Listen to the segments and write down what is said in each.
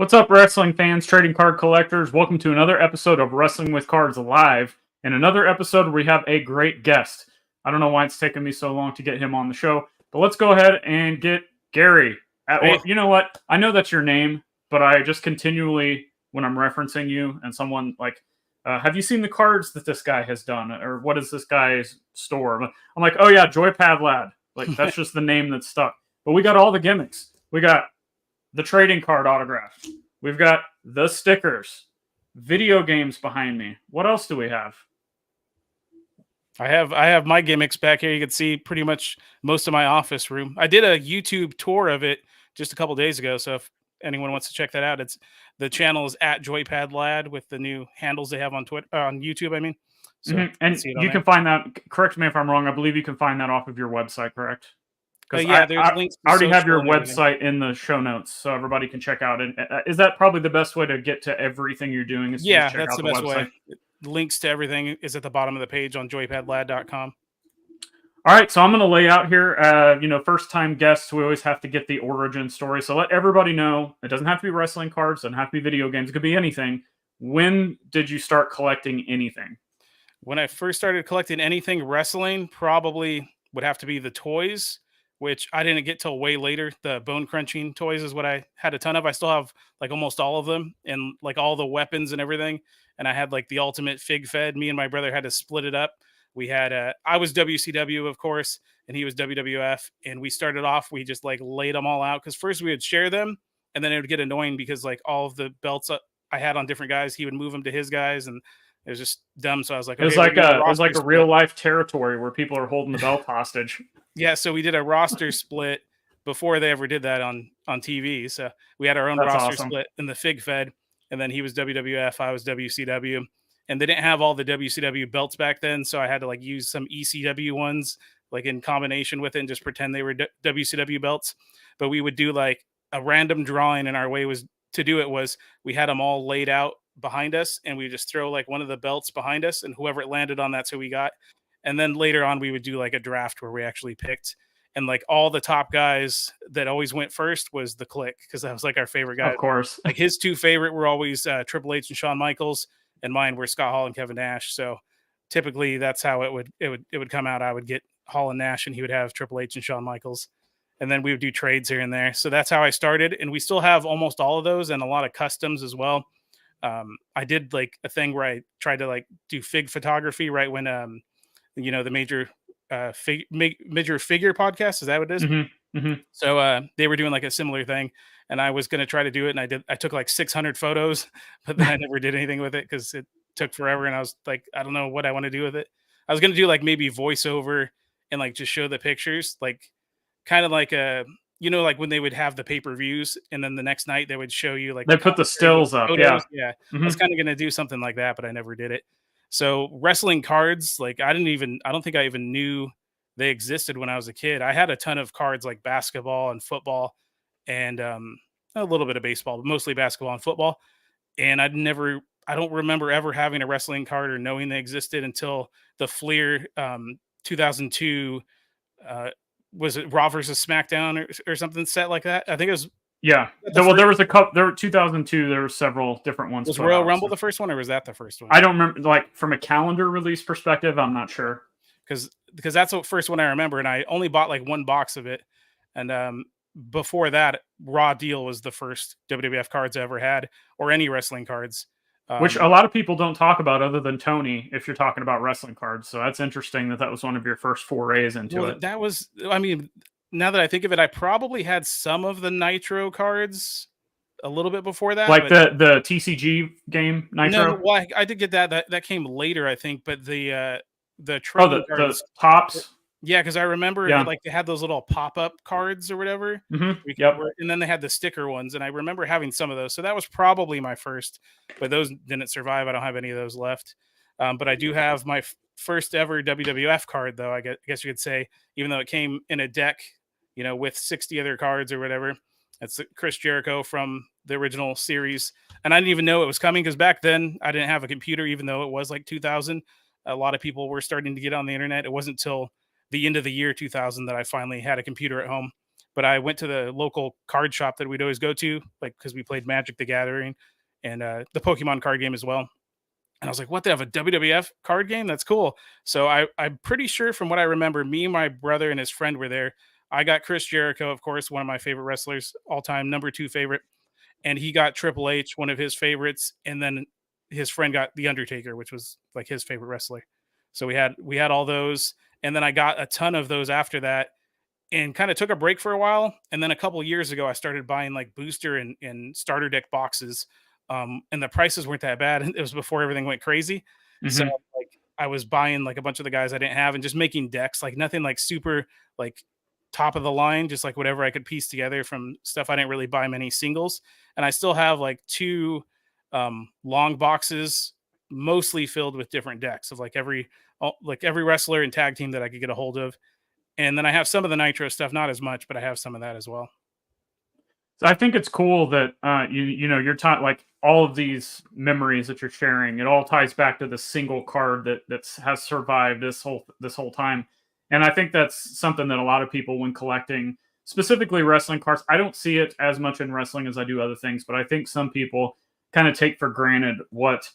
What's up, wrestling fans, trading card collectors? Welcome to another episode of Wrestling with Cards Live, and another episode where we have a great guest. I don't know why it's taken me so long to get him on the show, but let's go ahead and get Gary. Or, you know what? I know that's your name, but I just continually, when I'm referencing you and someone like, have you seen the cards that this guy has done? Or what is this guy's store? I'm like, oh yeah, Joypadlad. Like, that's just the name that's stuck. But we got all the gimmicks. We got the trading card autograph. We've got the stickers, video games behind me. What else do we have? I have my gimmicks back here. You can see pretty much most of my office room. I did a YouTube tour of it just a couple days ago. So if anyone wants to check that out, the channel is at Joypadlad with the new handles they have on Twitter, on YouTube. I mean, so and you can find that. Correct me if I'm wrong. I believe you can find that off of your website, correct? Yeah, there's links. I already have your website in the show notes, so everybody can check out. And is that probably the best way to get to everything you're doing? Is yeah, to check that's out the best way. Links to everything is at the bottom of the page on joypadlad.com. All right, so I'm going to lay out here. First-time guests, we always have to get the origin story. So let everybody know it doesn't have to be wrestling cards, doesn't have to be video games. It could be anything. When did you start collecting anything? When I first started collecting anything wrestling, probably would have to be the toys, which I didn't get till way later. The bone crunching toys is what I had a ton of. I still have like almost all of them and like all the weapons and everything. And I had like the ultimate fig fed. Me and my brother had to split it up. We had I was WCW, of course, and he was WWF. And we started off, we just like laid them all out because first we would share them, and then it would get annoying because like all of the belts I had on different guys, he would move them to his guys, and it was just dumb. So I was like, okay, it was like a real life territory where people are holding the belt hostage. Yeah, so we did a roster split before they ever did that on TV. So we had our own roster split in the Fig Fed, and then he was WWF, I was WCW, and they didn't have all the WCW belts back then, so I had to like use some ECW ones like in combination with it and just pretend they were WCW belts. But we would do like a random drawing, and our way was to do it was we had them all laid out behind us, and we just throw like one of the belts behind us, and whoever it landed on, that's who we got. And then later on, we would do like a draft where we actually picked, and like all the top guys that always went first was the Click, because that was like our favorite guy. Of course. Like his two favorite were always Triple H and Shawn Michaels, and mine were Scott Hall and Kevin Nash. So typically that's how it would come out. I would get Hall and Nash, and he would have Triple H and Shawn Michaels. And then we would do trades here and there. So that's how I started. And we still have almost all of those and a lot of customs as well. I did like a thing where I tried to like do fig photography right when the major figure podcast, is that what it is? Mm-hmm. Mm-hmm. So they were doing like a similar thing, and I was going to try to do it, and I took like 600 photos, but then I never did anything with it because it took forever, and I was like, I don't know what I want to do with it. I was going to do like maybe voiceover and like just show the pictures, like kind of like like when they would have the pay-per-views, and then the next night they would show you like they put the stills up. Yeah. Mm-hmm. I was kind of going to do something like that, but I never did it. So wrestling cards, like I don't think I even knew they existed when I was a kid. I had a ton of cards like basketball and football and a little bit of baseball, but mostly basketball and football. And I don't remember ever having a wrestling card or knowing they existed until the Fleer 2002, was it Raw versus SmackDown or something set like that? I think it was. Yeah. There was a couple. There were 2002. There were several different ones. Was Royal Rumble the first one, or was that the first one? I don't remember. Like from a calendar release perspective, I'm not sure. Because that's the first one I remember, and I only bought like one box of it. And before that, Raw Deal was the first WWF cards I ever had, or any wrestling cards. Which a lot of people don't talk about, other than Tony, if you're talking about wrestling cards. So that's interesting that was one of your first forays into it. That was, I mean. Now that I think of it, I probably had some of the Nitro cards a little bit before that. Like the TCG game Nitro? No, well, I did get that. That came later, I think. But the the Pops? Yeah, because I remember like they had those little pop-up cards or whatever. Mm-hmm. Yep. And then they had the sticker ones, and I remember having some of those. So that was probably my first. But those didn't survive. I don't have any of those left. But I do have my first ever WWF card, though, I guess you could say, even though it came in a deck, with 60 other cards or whatever. It's Chris Jericho from the original series. And I didn't even know it was coming because back then I didn't have a computer, even though it was like 2000. A lot of people were starting to get on the internet. It wasn't till the end of the year 2000 that I finally had a computer at home. but I went to the local card shop that we'd always go to, like because we played Magic the Gathering and the Pokemon card game as well. And I was like, what, they have a WWF card game? That's cool. So I'm pretty sure from what I remember, me, my brother, and his friend were there. I got Chris Jericho, of course, one of my favorite wrestlers all time, number 2 favorite. And he got Triple H, one of his favorites. And then his friend got The Undertaker, which was like his favorite wrestler. So we had all those. And then I got a ton of those after that and kind of took a break for a while. And then a couple years ago, I started buying like booster and starter deck boxes. And the prices weren't that bad. It was before everything went crazy. So like I was buying like a bunch of the guys I didn't have and just making decks, like nothing like super like top of the line, just like whatever I could piece together from stuff. I didn't really buy many singles. And I still have like 2 long boxes, mostly filled with different decks of like every wrestler and tag team that I could get a hold of. And then I have some of the Nitro stuff, not as much, but I have some of that as well. So I think it's cool that you're taught like all of these memories that you're sharing. It all ties back to the single card that has survived this whole time, and I think that's something that a lot of people, when collecting specifically wrestling cards, I don't see it as much in wrestling as I do other things, but I think some people kind of take for granted what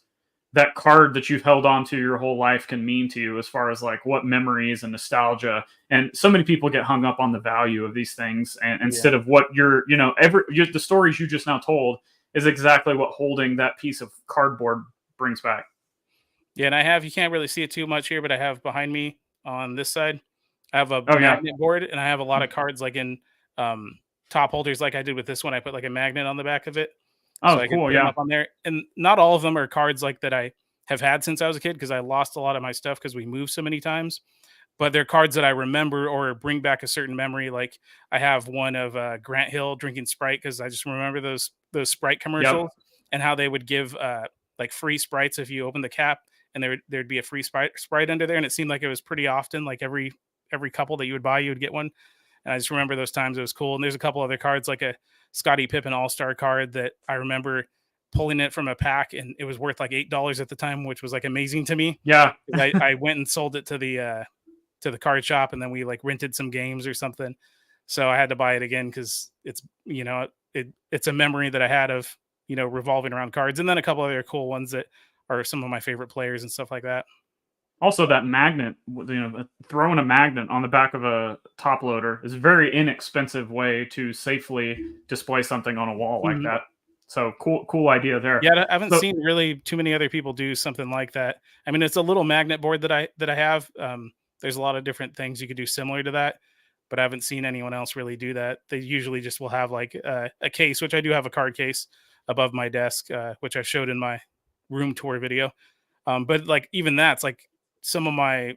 that card that you've held on to your whole life can mean to you, as far as like what memories and nostalgia. And so many people get hung up on the value of these things, and instead of what the stories you just now told is exactly what holding that piece of cardboard brings back. Yeah, and you can't really see it too much here, but I have behind me on this side, I have a Oh yeah. magnet board, and I have a lot of cards like in top holders, like I did with this one. I put like a magnet on the back of it, so Oh I could cool. put them Yeah. up on there. And not all of them are cards like that I have had since I was a kid, because I lost a lot of my stuff because we moved so many times. But they're cards that I remember or bring back a certain memory. Like I have one of Grant Hill drinking Sprite, because I just remember those Sprite commercials and how they would give like free Sprites if you open the cap, and there'd be a free Sprite under there. And it seemed like it was pretty often, like every couple that you would buy, you would get one. And I just remember those times. It was cool. And there's a couple other cards, like a Scottie Pippen All-Star card that I remember pulling it from a pack, and it was worth like $8 at the time, which was like amazing to me. Yeah. I went and sold it to the card shop, and then we like rented some games or something. So I had to buy it again because it's it's a memory that I had of revolving around cards, and then a couple other cool ones that are some of my favorite players and stuff like that. Also, that magnet, throwing a magnet on the back of a top loader is a very inexpensive way to safely display something on a wall like that. So cool idea there. Yeah, I haven't seen really too many other people do something like that. I mean, it's a little magnet board that I have. There's a lot of different things you could do similar to that, but I haven't seen anyone else really do that. They usually just will have like a case, which I do have a card case above my desk, which I showed in my room tour video. But like even that's like some of my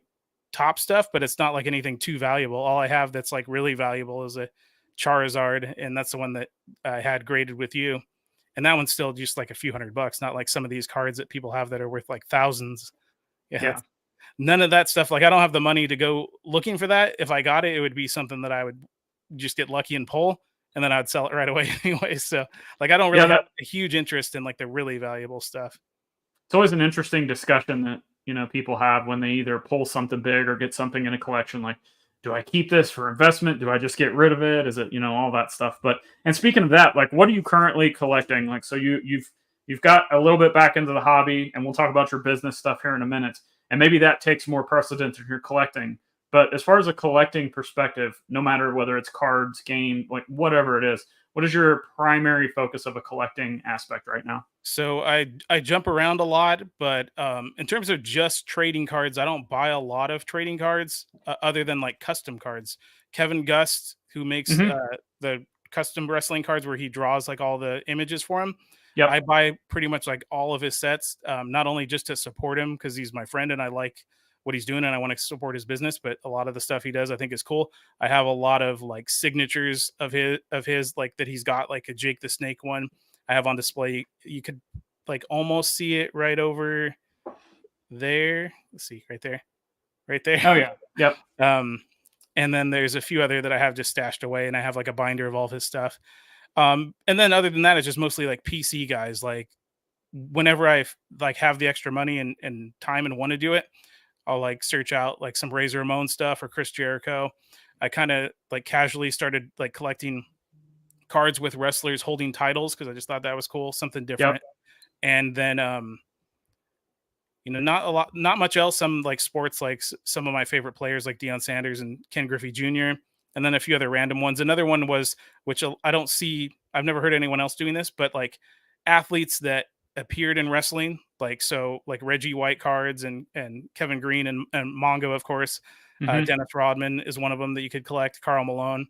top stuff, but it's not like anything too valuable. All I have that's like really valuable is a Charizard, and that's the one that I had graded with you. And that one's still just like a few $100, not like some of these cards that people have that are worth like thousands. Yeah. None of that stuff. Like I don't have the money to go looking for that. If I got it, it would be something that I would just get lucky and pull, and then I'd sell it right away anyway. So like I don't really have a huge interest in like the really valuable stuff. It's always an interesting discussion that people have when they either pull something big or get something in a collection. Like, do I keep this for investment? Do I just get rid of it? Is it all that stuff? And speaking of that, like, what are you currently collecting? Like, so you've got a little bit back into the hobby, and we'll talk about your business stuff here in a minute. And maybe that takes more precedence if you're collecting. But as far as a collecting perspective, no matter whether it's cards, game, like whatever it is, what is your primary focus of a collecting aspect right now? So I jump around a lot, but in terms of just trading cards, I don't buy a lot of trading cards other than like custom cards. Kevin Gust, who makes the custom wrestling cards where he draws like all the images for him. Yeah, I buy pretty much like all of his sets, not only just to support him because he's my friend and I like what he's doing and I want to support his business, but a lot of the stuff he does I think is cool. I have a lot of like signatures of his like that he's got, like a Jake the Snake one I have on display. You could like almost see it right over there. Let's see, right there. Oh yeah. Yep. And then there's a few other that I have just stashed away, and I have like a binder of all of his stuff. And then other than that, it's just mostly like PC guys. Like whenever I like have the extra money and time and want to do it, I'll like search out like some Razor Ramon stuff or Chris Jericho. I kind of like casually started like collecting cards with wrestlers holding titles because I just thought that was cool, something different. And then not much else. Some like sports, like some of my favorite players like Deion Sanders and Ken Griffey Jr. And then a few other random ones. Another one was, which I don't see, I've never heard anyone else doing this, but like athletes that appeared in wrestling, like Reggie White cards and Kevin Green and Mongo, of course. Dennis Rodman is one of them that you could collect. Karl Malone.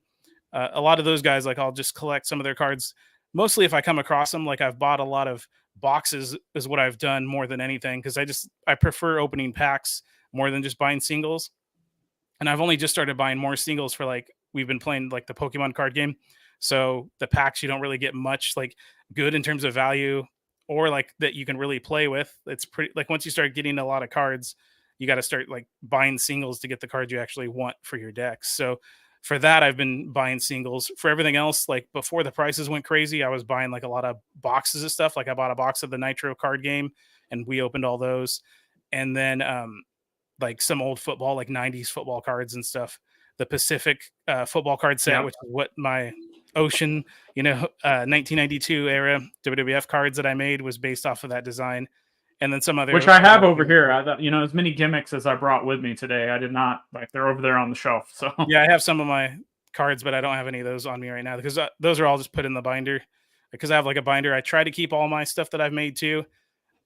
A lot of those guys, like I'll just collect some of their cards. Mostly if I come across them, like I've bought a lot of boxes is what I've done more than anything. Cause I prefer opening packs more than just buying singles. And I've only just started buying more singles for like, we've been playing like the Pokemon card game. So the packs, you don't really get much like good in terms of value or like that you can really play with. It's pretty like once you start getting a lot of cards, you got to start like buying singles to get the cards you actually want for your decks. So for that, I've been buying singles. For everything else, like before the prices went crazy, I was buying like a lot of boxes of stuff. Like I bought a box of the Nitro card game and we opened all those. And then like some old football, like 90s football cards and stuff. The Pacific football card set, which is what my Ocean, 1992 era WWF cards that I made was based off of that design. And then some other, which I have over here. As many gimmicks as I brought with me today. I did not like they're over there on the shelf. So yeah, I have some of my cards, but I don't have any of those on me right now because those are all just put in the binder. Because I have like a binder. I try to keep all my stuff that I've made too,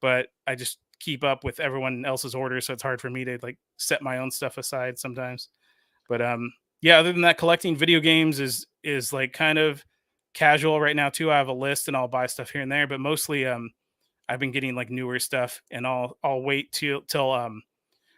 but I just keep up with everyone else's orders, so it's hard for me to like set my own stuff aside sometimes. But yeah, other than that, collecting video games is like kind of casual right now too. I have a list and I'll buy stuff here and there, but mostly I've been getting like newer stuff, and I'll wait till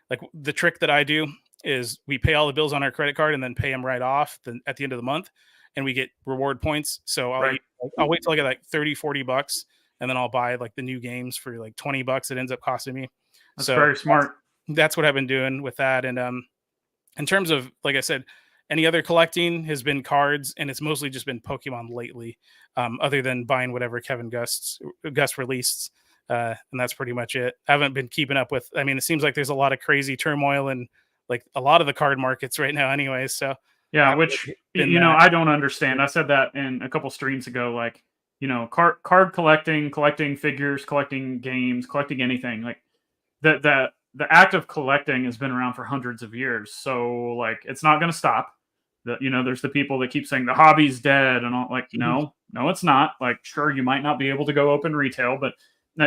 like the trick that I do is we pay all the bills on our credit card and then pay them right off at the end of the month, and we get reward points. So I'll wait till I get like $30-$40 and then I'll buy like the new games for like $20 it ends up costing me. That's very smart. That's what I've been doing with that. And in terms of, like I said, any other collecting has been cards, and it's mostly just been Pokemon lately, other than buying whatever Kevin Gus released. And that's pretty much it. I haven't been keeping up with, I mean, it seems like there's a lot of crazy turmoil in like a lot of the card markets right now anyway. So yeah, which, I don't understand. I said that in a couple streams ago, like, card collecting figures, collecting games, collecting anything like the act of collecting has been around for hundreds of years. So like, it's not going to stop. There's the people that keep saying the hobby's dead and all, like, no, it's not. Like, sure, you might not be able to go open retail, but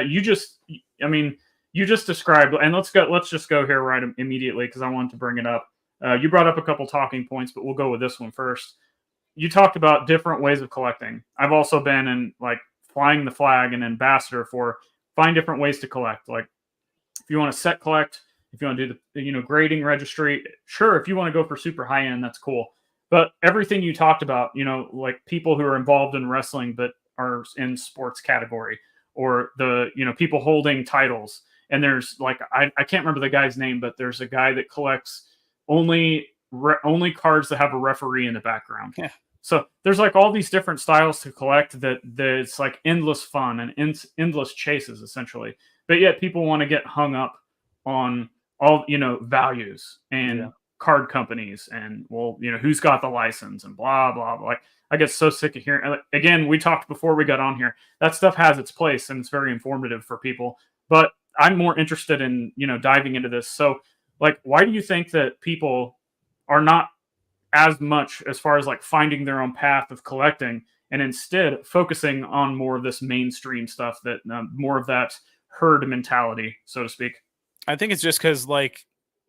you just described, and let's just go here right immediately because I wanted to bring it up. You brought up a couple talking points, but we'll go with this one first. You talked about different ways of collecting. I've also been in like flying the flag and ambassador for find different ways to collect. Like if you want to set collect, if you want to do the grading registry, sure. If you want to go for super high end, that's cool. But everything you talked about, like people who are involved in wrestling but are in sports category, or the people holding titles. And there's like I can't remember the guy's name, but there's a guy that collects only cards that have a referee in the background. Yeah. So there's like all these different styles to collect that it's like endless fun and endless chases essentially. But yet people want to get hung up on all values and card companies and who's got the license and blah blah blah. Like I get so sick of hearing. Again, we talked before we got on here. That stuff has its place and it's very informative for people. But I'm more interested in diving into this. So like, why do you think that people are not as much as far as like finding their own path of collecting and instead focusing on more of this mainstream stuff, that more of that herd mentality, so to speak? I think it's just because like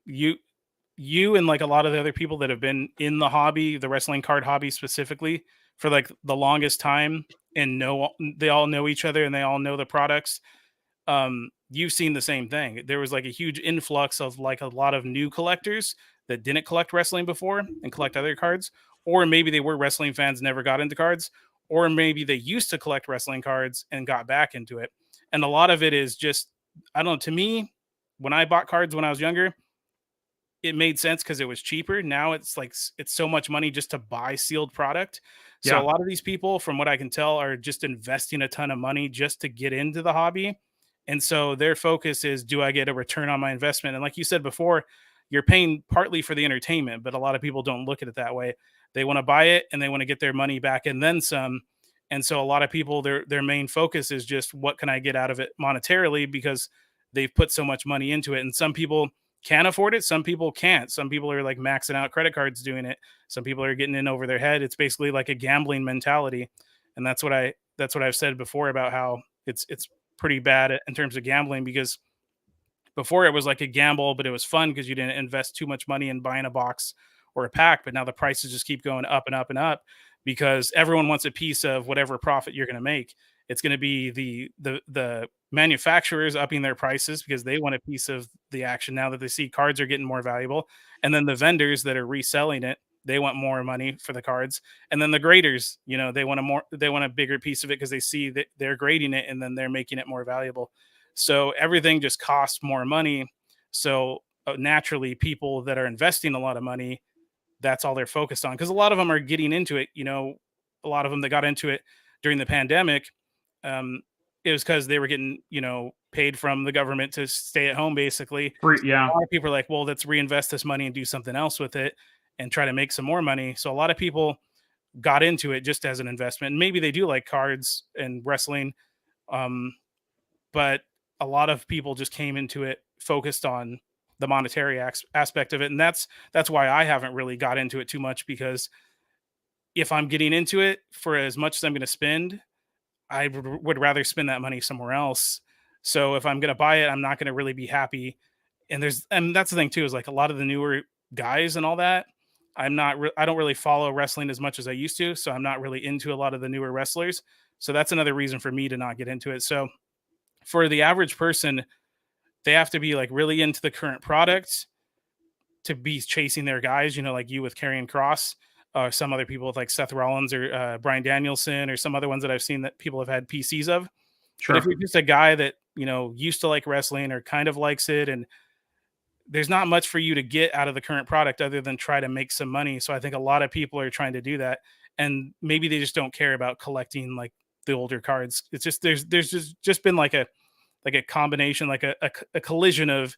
you and like a lot of the other people that have been in the hobby, the wrestling card hobby specifically, for like the longest time, and they all know each other and they all know the products. You've seen the same thing. There was like a huge influx of like a lot of new collectors that didn't collect wrestling before and collect other cards, or maybe they were wrestling fans, never got into cards, or maybe they used to collect wrestling cards and got back into it. And a lot of it is just, I don't know, to me, when I bought cards when I was younger, it made sense because it was cheaper. Now it's like, it's so much money just to buy sealed product. So a lot of these people, from what I can tell, are just investing a ton of money just to get into the hobby. And so their focus is, do I get a return on my investment? And like you said before, you're paying partly for the entertainment, but a lot of people don't look at it that way. They want to buy it and they want to get their money back and then some. And so a lot of people, their main focus is just what can I get out of it monetarily, because they've put so much money into it. And some people can afford it, some people can't. Some people are like maxing out credit cards doing it. Some people are getting in over their head. It's basically like a gambling mentality. And that's what I've said before about how it's pretty bad in terms of gambling, because before it was like a gamble, but it was fun because you didn't invest too much money in buying a box or a pack. But now the prices just keep going up and up and up because everyone wants a piece of whatever profit you're going to make. It's going to be the manufacturers upping their prices because they want a piece of the action now that they see cards are getting more valuable. And then the vendors that are reselling it, they want more money for the cards. And then the graders, they want a bigger piece of it because they see that they're grading it and then they're making it more valuable. So everything just costs more money. So naturally, people that are investing a lot of money, that's all they're focused on, because a lot of them are getting into it. A lot of them that got into it during the pandemic, it was because they were getting, paid from the government to stay at home, basically. Yeah. A lot of people are like, well, let's reinvest this money and do something else with it and try to make some more money. So a lot of people got into it just as an investment. And maybe they do like cards and wrestling, but a lot of people just came into it focused on the monetary aspect of it. And that's why I haven't really got into it too much, because if I'm getting into it for as much as I'm going to spend, I would rather spend that money somewhere else. So if I'm going to buy it, I'm not going to really be happy. And that's the thing too, is like a lot of the newer guys and all that, I don't really follow wrestling as much as I used to. So I'm not really into a lot of the newer wrestlers. So that's another reason for me to not get into it. So for the average person, they have to be like really into the current product to be chasing their guys, like you with Karrion Kross, some other people with like Seth Rollins or Bryan Danielson, or some other ones that I've seen that people have had PCs of. Sure. But if you're just a guy that, used to like wrestling or kind of likes it, and there's not much for you to get out of the current product other than try to make some money. So I think a lot of people are trying to do that. And maybe they just don't care about collecting like the older cards. It's just, there's just been like a combination, like a collision of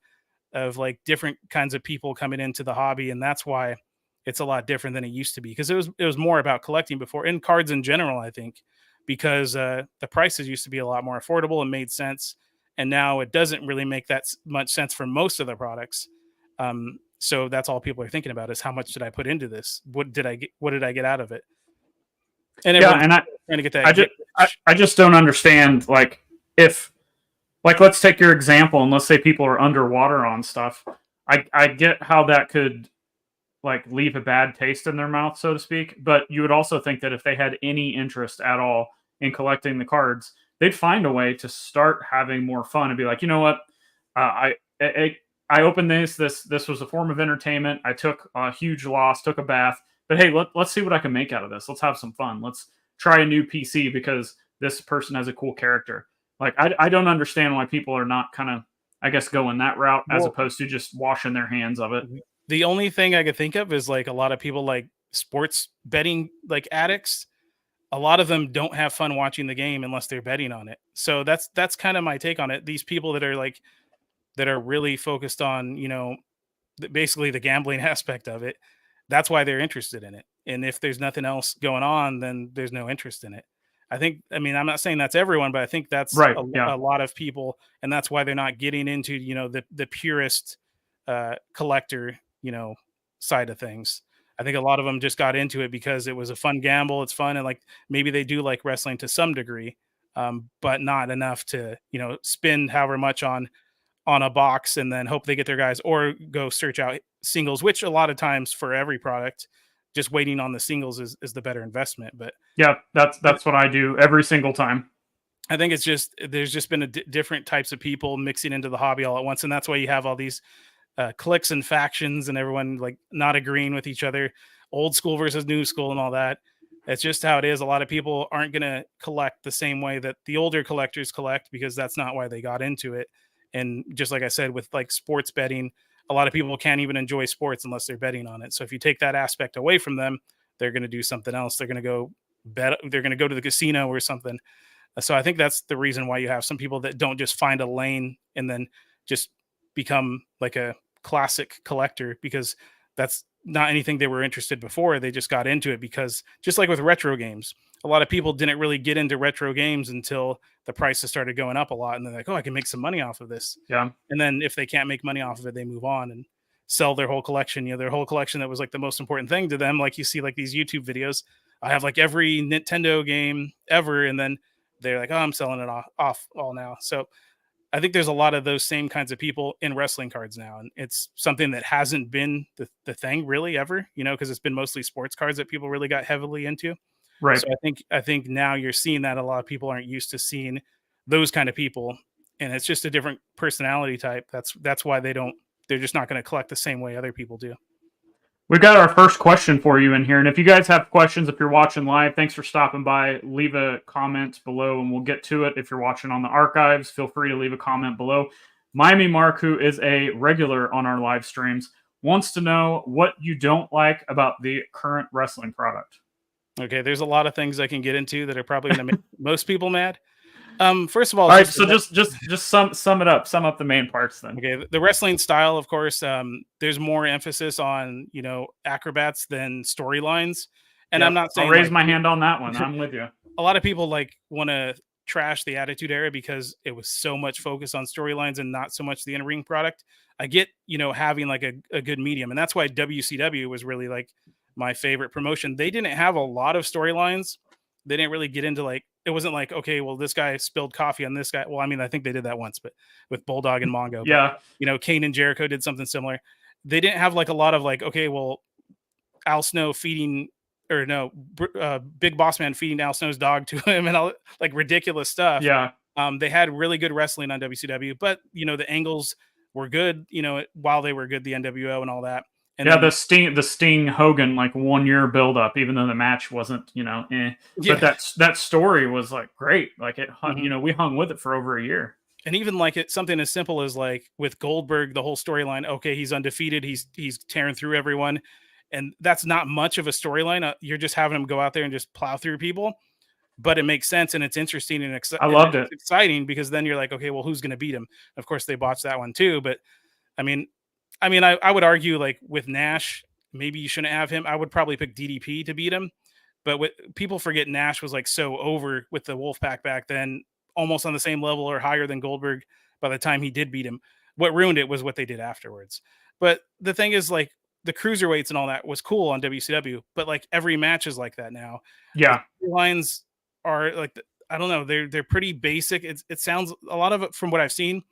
like different kinds of people coming into the hobby. And that's why it's a lot different than it used to be, because it was more about collecting before, in cards in general, I think, because the prices used to be a lot more affordable and made sense. And now it doesn't really make that much sense for most of the products. So that's all people are thinking about is how much did I put into this? What did I get out of it? And yeah, and trying to get that. I just don't understand, like, if, like, let's take your example, and let's say people are underwater on stuff. I get how that could like leave a bad taste in their mouth, so to speak. But you would also think that if they had any interest at all in collecting the cards, they'd find a way to start having more fun and be like, you know what, I opened this was a form of entertainment. I took a huge loss, took a bath, but hey, let's see what I can make out of this. Let's have some fun. Let's try a new PC because this person has a cool character. Like, I don't understand why people are not kind of, I guess, going that route as opposed to just washing their hands of it. The only thing I could think of is like a lot of people like sports betting, like addicts. A lot of them don't have fun watching the game unless they're betting on it. So that's kind of my take on it. These people that are really focused on, basically the gambling aspect of it, that's why they're interested in it. And if there's nothing else going on, then there's no interest in it. I'm not saying that's everyone, but I think that's right, a lot of people. And that's why they're not getting into, the purest collector, side of things. I think a lot of them just got into it because it was a fun gamble. It's fun. And like, maybe they do like wrestling to some degree, but not enough to, spend however much on a box and then hope they get their guys, or go search out singles, which a lot of times for every product, just waiting on the singles is the better investment. But yeah, that's what I do every single time. I think it's just, there's just been different types of people mixing into the hobby all at once. And that's why you have all these cliques and factions and everyone like not agreeing with each other, old school versus new school and all that. It's just how it is. A lot of people aren't going to collect the same way that the older collectors collect, because that's not why they got into it. And just like I said, with like sports betting, a lot of people can't even enjoy sports unless they're betting on it. So if you take that aspect away from them, they're going to do something else. They're going to go bet. They're going to go to the casino or something. So I think that's the reason why you have some people that don't just find a lane and then just become like a classic collector, because that's not anything they were interested before. They just got into it because, just like with retro games, a lot of people didn't really get into retro games until the prices started going up a lot, and they're like, oh, I can make some money off of this. Yeah. And then if they can't make money off of it, they move on and sell their whole collection. Their whole collection that was like the most important thing to them. Like you see like these YouTube videos, I have like every Nintendo game ever, and then they're like, oh, I'm selling it off all now. So I think there's a lot of those same kinds of people in wrestling cards now. And it's something that hasn't been the thing really ever, because it's been mostly sports cards that people really got heavily into. Right. So I think now you're seeing that a lot of people aren't used to seeing those kind of people, and it's just a different personality type. That's why they're just not going to collect the same way other people do. We've got our first question for you in here. And if you guys have questions, if you're watching live, thanks for stopping by. Leave a comment below and we'll get to it. If you're watching on the archives, feel free to leave a comment below. Miami Mark, who is a regular on our live streams, wants to know what you don't like about the current wrestling product. Okay, there's a lot of things I can get into that are probably going to make most people mad. First of all, right. So just sum it up. Sum up the main parts then. Okay, the wrestling style, of course, there's more emphasis on acrobats than storylines. And yep. I'm not saying I'll raise my hand on that one. I'm with you. A lot of people want to trash the Attitude Era because it was so much focus on storylines and not so much the in-ring product. I get having like a good medium, and that's why WCW was really like my favorite promotion. They didn't have a lot of storylines. They didn't really get into it wasn't like, okay, well, this guy spilled coffee on this guy. Well, I mean, I think they did that once, but with Bulldog and Mongo. Yeah. But, Kane and Jericho did something similar. They didn't have like a lot of okay, well, Al Snow feeding, or no, Big Boss Man feeding Al Snow's dog to him and all like ridiculous stuff. Yeah. They had really good wrestling on WCW, but the angles were good, while they were good, the NWO and all that. And yeah, the Sting Hogan 1 year build up, even though the match wasn't, Yeah. But that story was great. It hung, Mm-hmm. We hung with it for over a year. And even something as simple as with Goldberg, the whole storyline. Okay, he's undefeated. He's tearing through everyone, and that's not much of a storyline. You're just having him go out there and just plow through people, but it makes sense and it's interesting and I loved it. It's exciting because then you're like, okay, well, who's going to beat him? Of course, they botched that one too, but I would argue with Nash, maybe you shouldn't have him. I would probably pick DDP to beat him, but people forget Nash was so over with the Wolfpack back then, almost on the same level or higher than Goldberg by the time he did beat him. What ruined it was what they did afterwards. But the thing is, the cruiserweights and all that was cool on WCW, but every match is like that now. Yeah, the lines are I don't know, they're pretty basic. It sounds, a lot of it from what I've seen,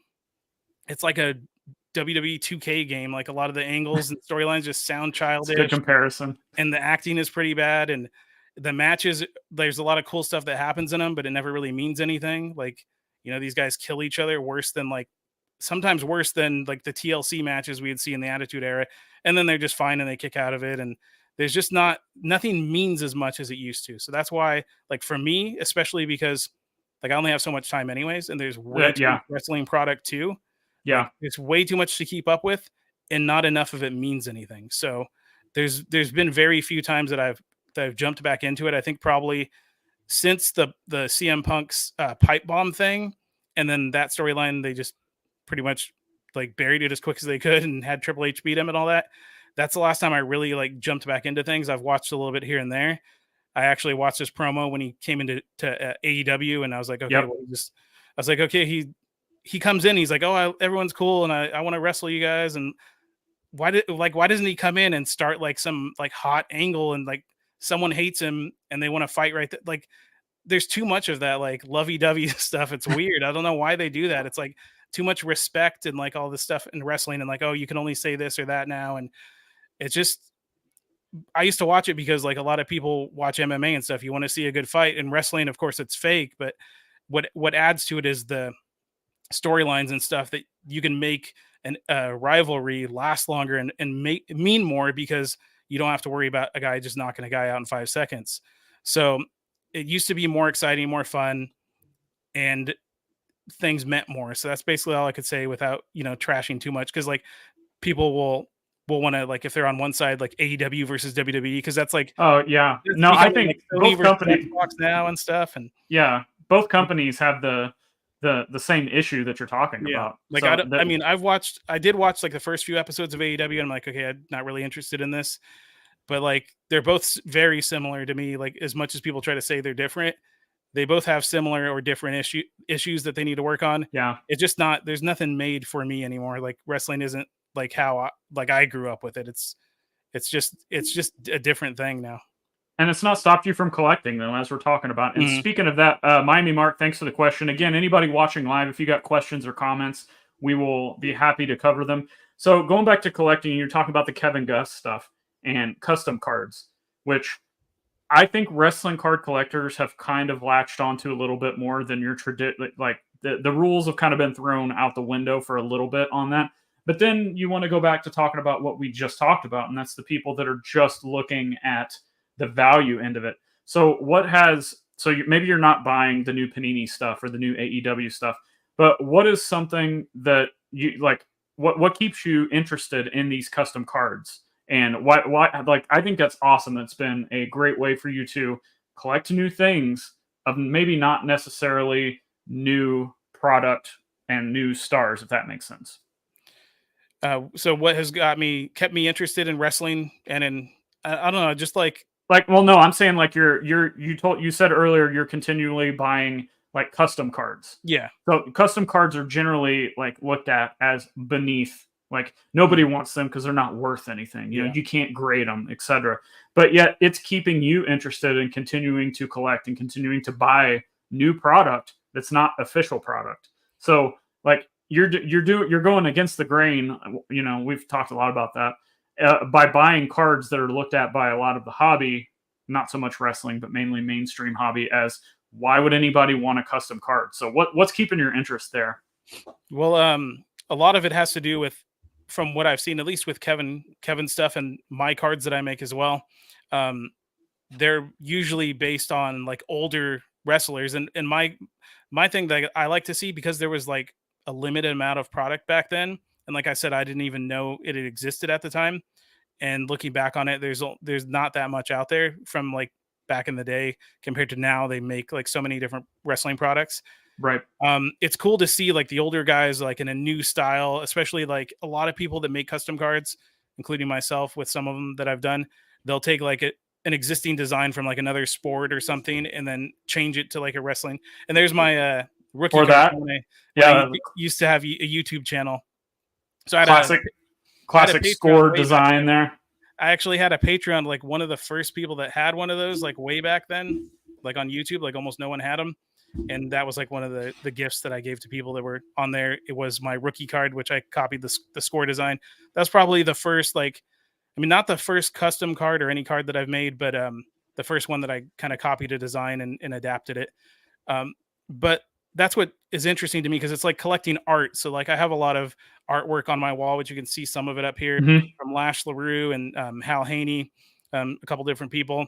it's like a WWE 2K game. A lot of the angles and storylines just sound childish. Good comparison. And the acting is pretty bad. And the matches, there's a lot of cool stuff that happens in them, but it never really means anything. These guys kill each other worse than sometimes worse than the TLC matches we would see in the Attitude Era. And then they're just fine and they kick out of it. And there's just nothing means as much as it used to. So that's why, for me, especially because I only have so much time anyways, and there's way too much wrestling product too. Yeah. It's way too much to keep up with, and not enough of it means anything. So there's been very few times that I've jumped back into it. I think probably since the CM Punk's pipe bomb thing, and then that storyline, they just pretty much buried it as quick as they could and had Triple H beat him and all that. That's the last time I really jumped back into things. I've watched a little bit here and there. I actually watched this promo when he came into AEW, and I was like, okay, yep. Okay, he comes in, he's like, oh, everyone's cool, and I want to wrestle you guys. And why doesn't he come in and start some hot angle and someone hates him and they want to fight right there? There's too much of that lovey-dovey stuff. It's weird. I don't know why they do that. It's too much respect and all this stuff in wrestling and oh, you can only say this or that now. And it's just, I used to watch it because a lot of people watch MMA and stuff. You want to see a good fight. In wrestling, of course, it's fake, but what adds to it is the storylines and stuff that you can make a rivalry last longer and mean more, because you don't have to worry about a guy just knocking a guy out in 5 seconds. So it used to be more exciting, more fun, and things meant more. So that's basically all I could say without trashing too much, because people will want to if they're on one side AEW versus WWE, because that's oh yeah, no, I think both companies now and stuff, and yeah, both companies have the the same issue that you're talking about. Like, So I mean, I did watch like the first few episodes of AEW, and I'm like, okay, I'm not really interested in this. But like, they're both very similar to me. Like, as much as people try to say they're different, they both have similar or different issues that they need to work on. yeah. It's just not, there's nothing made for me anymore. Like, wrestling isn't like how I grew up with it. It's just a different thing now. And it's not stopped you from collecting, though, as we're talking about. And speaking of that, Miami Mark, thanks for the question. Again, anybody watching live, if you got questions or comments, we will be happy to cover them. So going back to collecting, you're talking about the Kevin Gus stuff and custom cards, which I think wrestling card collectors have kind of latched onto a little bit more than your tradition. Like the rules have kind of been thrown out the window for a little bit on that. But then you want to go back to talking about what we just talked about, and that's the people that are just looking at the value end of it. So maybe you're not buying the new Panini stuff or the new AEW stuff, but what is something that you like? What keeps you interested in these custom cards? And why like I think that's awesome. It's been a great way for you to collect new things of maybe not necessarily new product and new stars, if that makes sense. So what has kept me interested in wrestling and in I don't know, just like well, no, I'm saying like you said earlier you're continually buying like custom cards. Yeah. So custom cards are generally like looked at as beneath. Like nobody wants them because they're not worth anything. You know, you can't grade them, etc. But yet it's keeping you interested in continuing to collect and continuing to buy new product that's not official product. So like you're going against the grain. You know, we've talked a lot about that. By buying cards that are looked at by a lot of the hobby, not so much wrestling, but mainly mainstream hobby, as why would anybody want a custom card? So what's keeping your interest there? Well, a lot of it has to do with, from what I've seen, at least with Kevin stuff and my cards that I make as well. They're usually based on like older wrestlers, and my thing that I like to see, because there was like a limited amount of product back then. And like I said, I didn't even know it had existed at the time. And looking back on it, there's not that much out there from like back in the day compared to now. They make like so many different wrestling products. Right. It's cool to see like the older guys like in a new style, especially like a lot of people that make custom cards, including myself with some of them that I've done. They'll take like an existing design from like another sport or something and then change it to like a wrestling. And there's my rookie or card that. I used to have a YouTube channel. So I had classic score design there. I actually had a Patreon, like one of the first people that had one of those, like way back then, like on YouTube, like almost no one had them. And that was like one of the gifts that I gave to people that were on there. It was my rookie card, which I copied the score design. That's probably the first, like, I mean, not the first custom card or any card that I've made, but the first one that I kind of copied a design and adapted it. But that's what is interesting to me, because it's like collecting art. So like I have a lot of artwork on my wall, which you can see some of it up here from Lash LaRue and Hal Haney, a couple different people.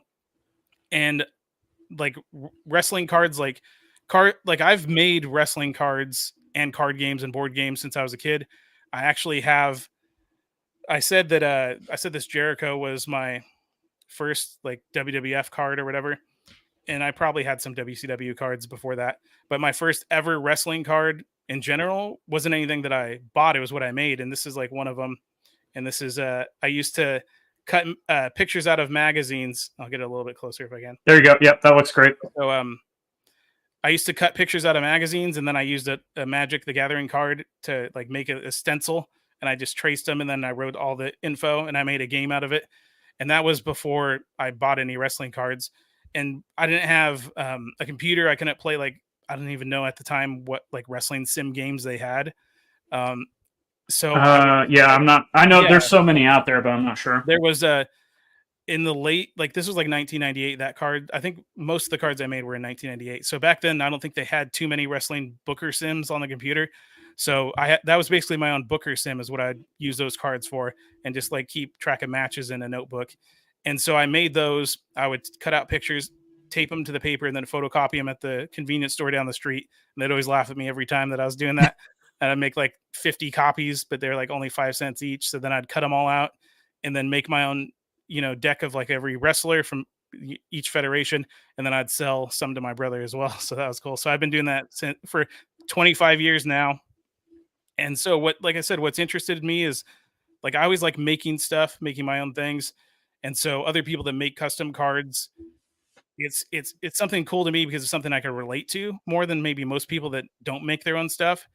And like wrestling cards, like I've made wrestling cards and card games and board games since I was a kid. I actually have, I said this Jericho was my first like WWF card or whatever. And I probably had some WCW cards before that, but my first ever wrestling card in general wasn't anything that I bought. It was what I made. And this is like one of them. And this is, I used to cut pictures out of magazines. I'll get it a little bit closer if I can. There you go. Yep. That looks great. So, I used to cut pictures out of magazines, and then I used a Magic the Gathering card to like make a stencil, and I just traced them, and then I wrote all the info, and I made a game out of it. And that was before I bought any wrestling cards. And I didn't have a computer. I couldn't play, like, I didn't even know at the time what like wrestling sim games they had. I know there's so many out there, but I'm not sure. There was in the late, like this was like 1998, that card. I think most of the cards I made were in 1998. So back then, I don't think they had too many wrestling Booker sims on the computer. So that was basically my own Booker sim is what I'd use those cards for, and just like keep track of matches in a notebook. And so I made those. I would cut out pictures, tape them to the paper, and then photocopy them at the convenience store down the street. And they'd always laugh at me every time that I was doing that. And I'd make like 50 copies, but they're like only 5 cents each. So then I'd cut them all out and then make my own, deck of like every wrestler from each federation. And then I'd sell some to my brother as well. So that was cool. So I've been doing that for 25 years now. And so like I said, what's interested in me is like, I always like making stuff, making my own things. And so other people that make custom cards, it's something cool to me because it's something I can relate to more than maybe most people that don't make their own stuff.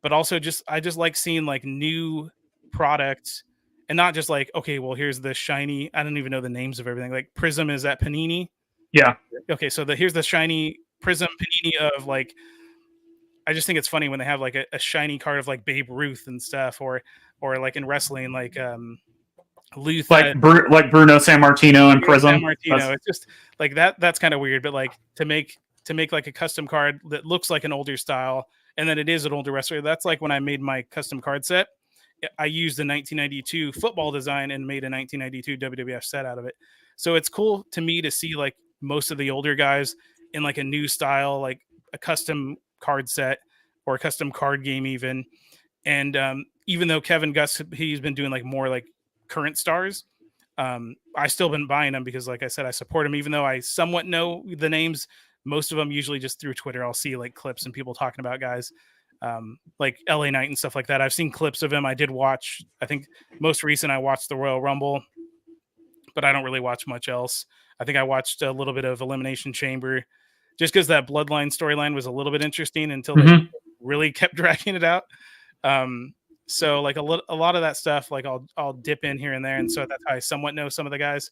But also I just like seeing like new products and not just like, okay, well, here's the shiny, I don't even know the names of everything. Like Prism is at Panini. Yeah. Okay, so here's the shiny Prism Panini of like, I just think it's funny when they have like a shiny card of like Babe Ruth and stuff, or like in wrestling, like Luth, like Bruno Sammartino and Prism. Sammartino. It's just like that's kind of weird, but like to make like a custom card that looks like an older style, and then it is an older wrestler. That's like when I made my custom card set. I used the 1992 football design and made a 1992 WWF set out of it. So it's cool to me to see like most of the older guys in like a new style, like a custom card set or a custom card game even. And even though Kevin Gus, he's been doing like more like current stars, I still been buying them because like I said, I support him, even though I somewhat know the names. Most of them usually just through Twitter. I'll see like clips and people talking about guys like LA Knight and stuff like that. I've seen clips of him. I did watch, I think most recent I watched the Royal Rumble, but I don't really watch much else. I think I watched a little bit of Elimination Chamber just because that Bloodline storyline was a little bit interesting until they really kept dragging it out. So like a lot of that stuff, like I'll dip in here and there. And so that's how I somewhat know some of the guys.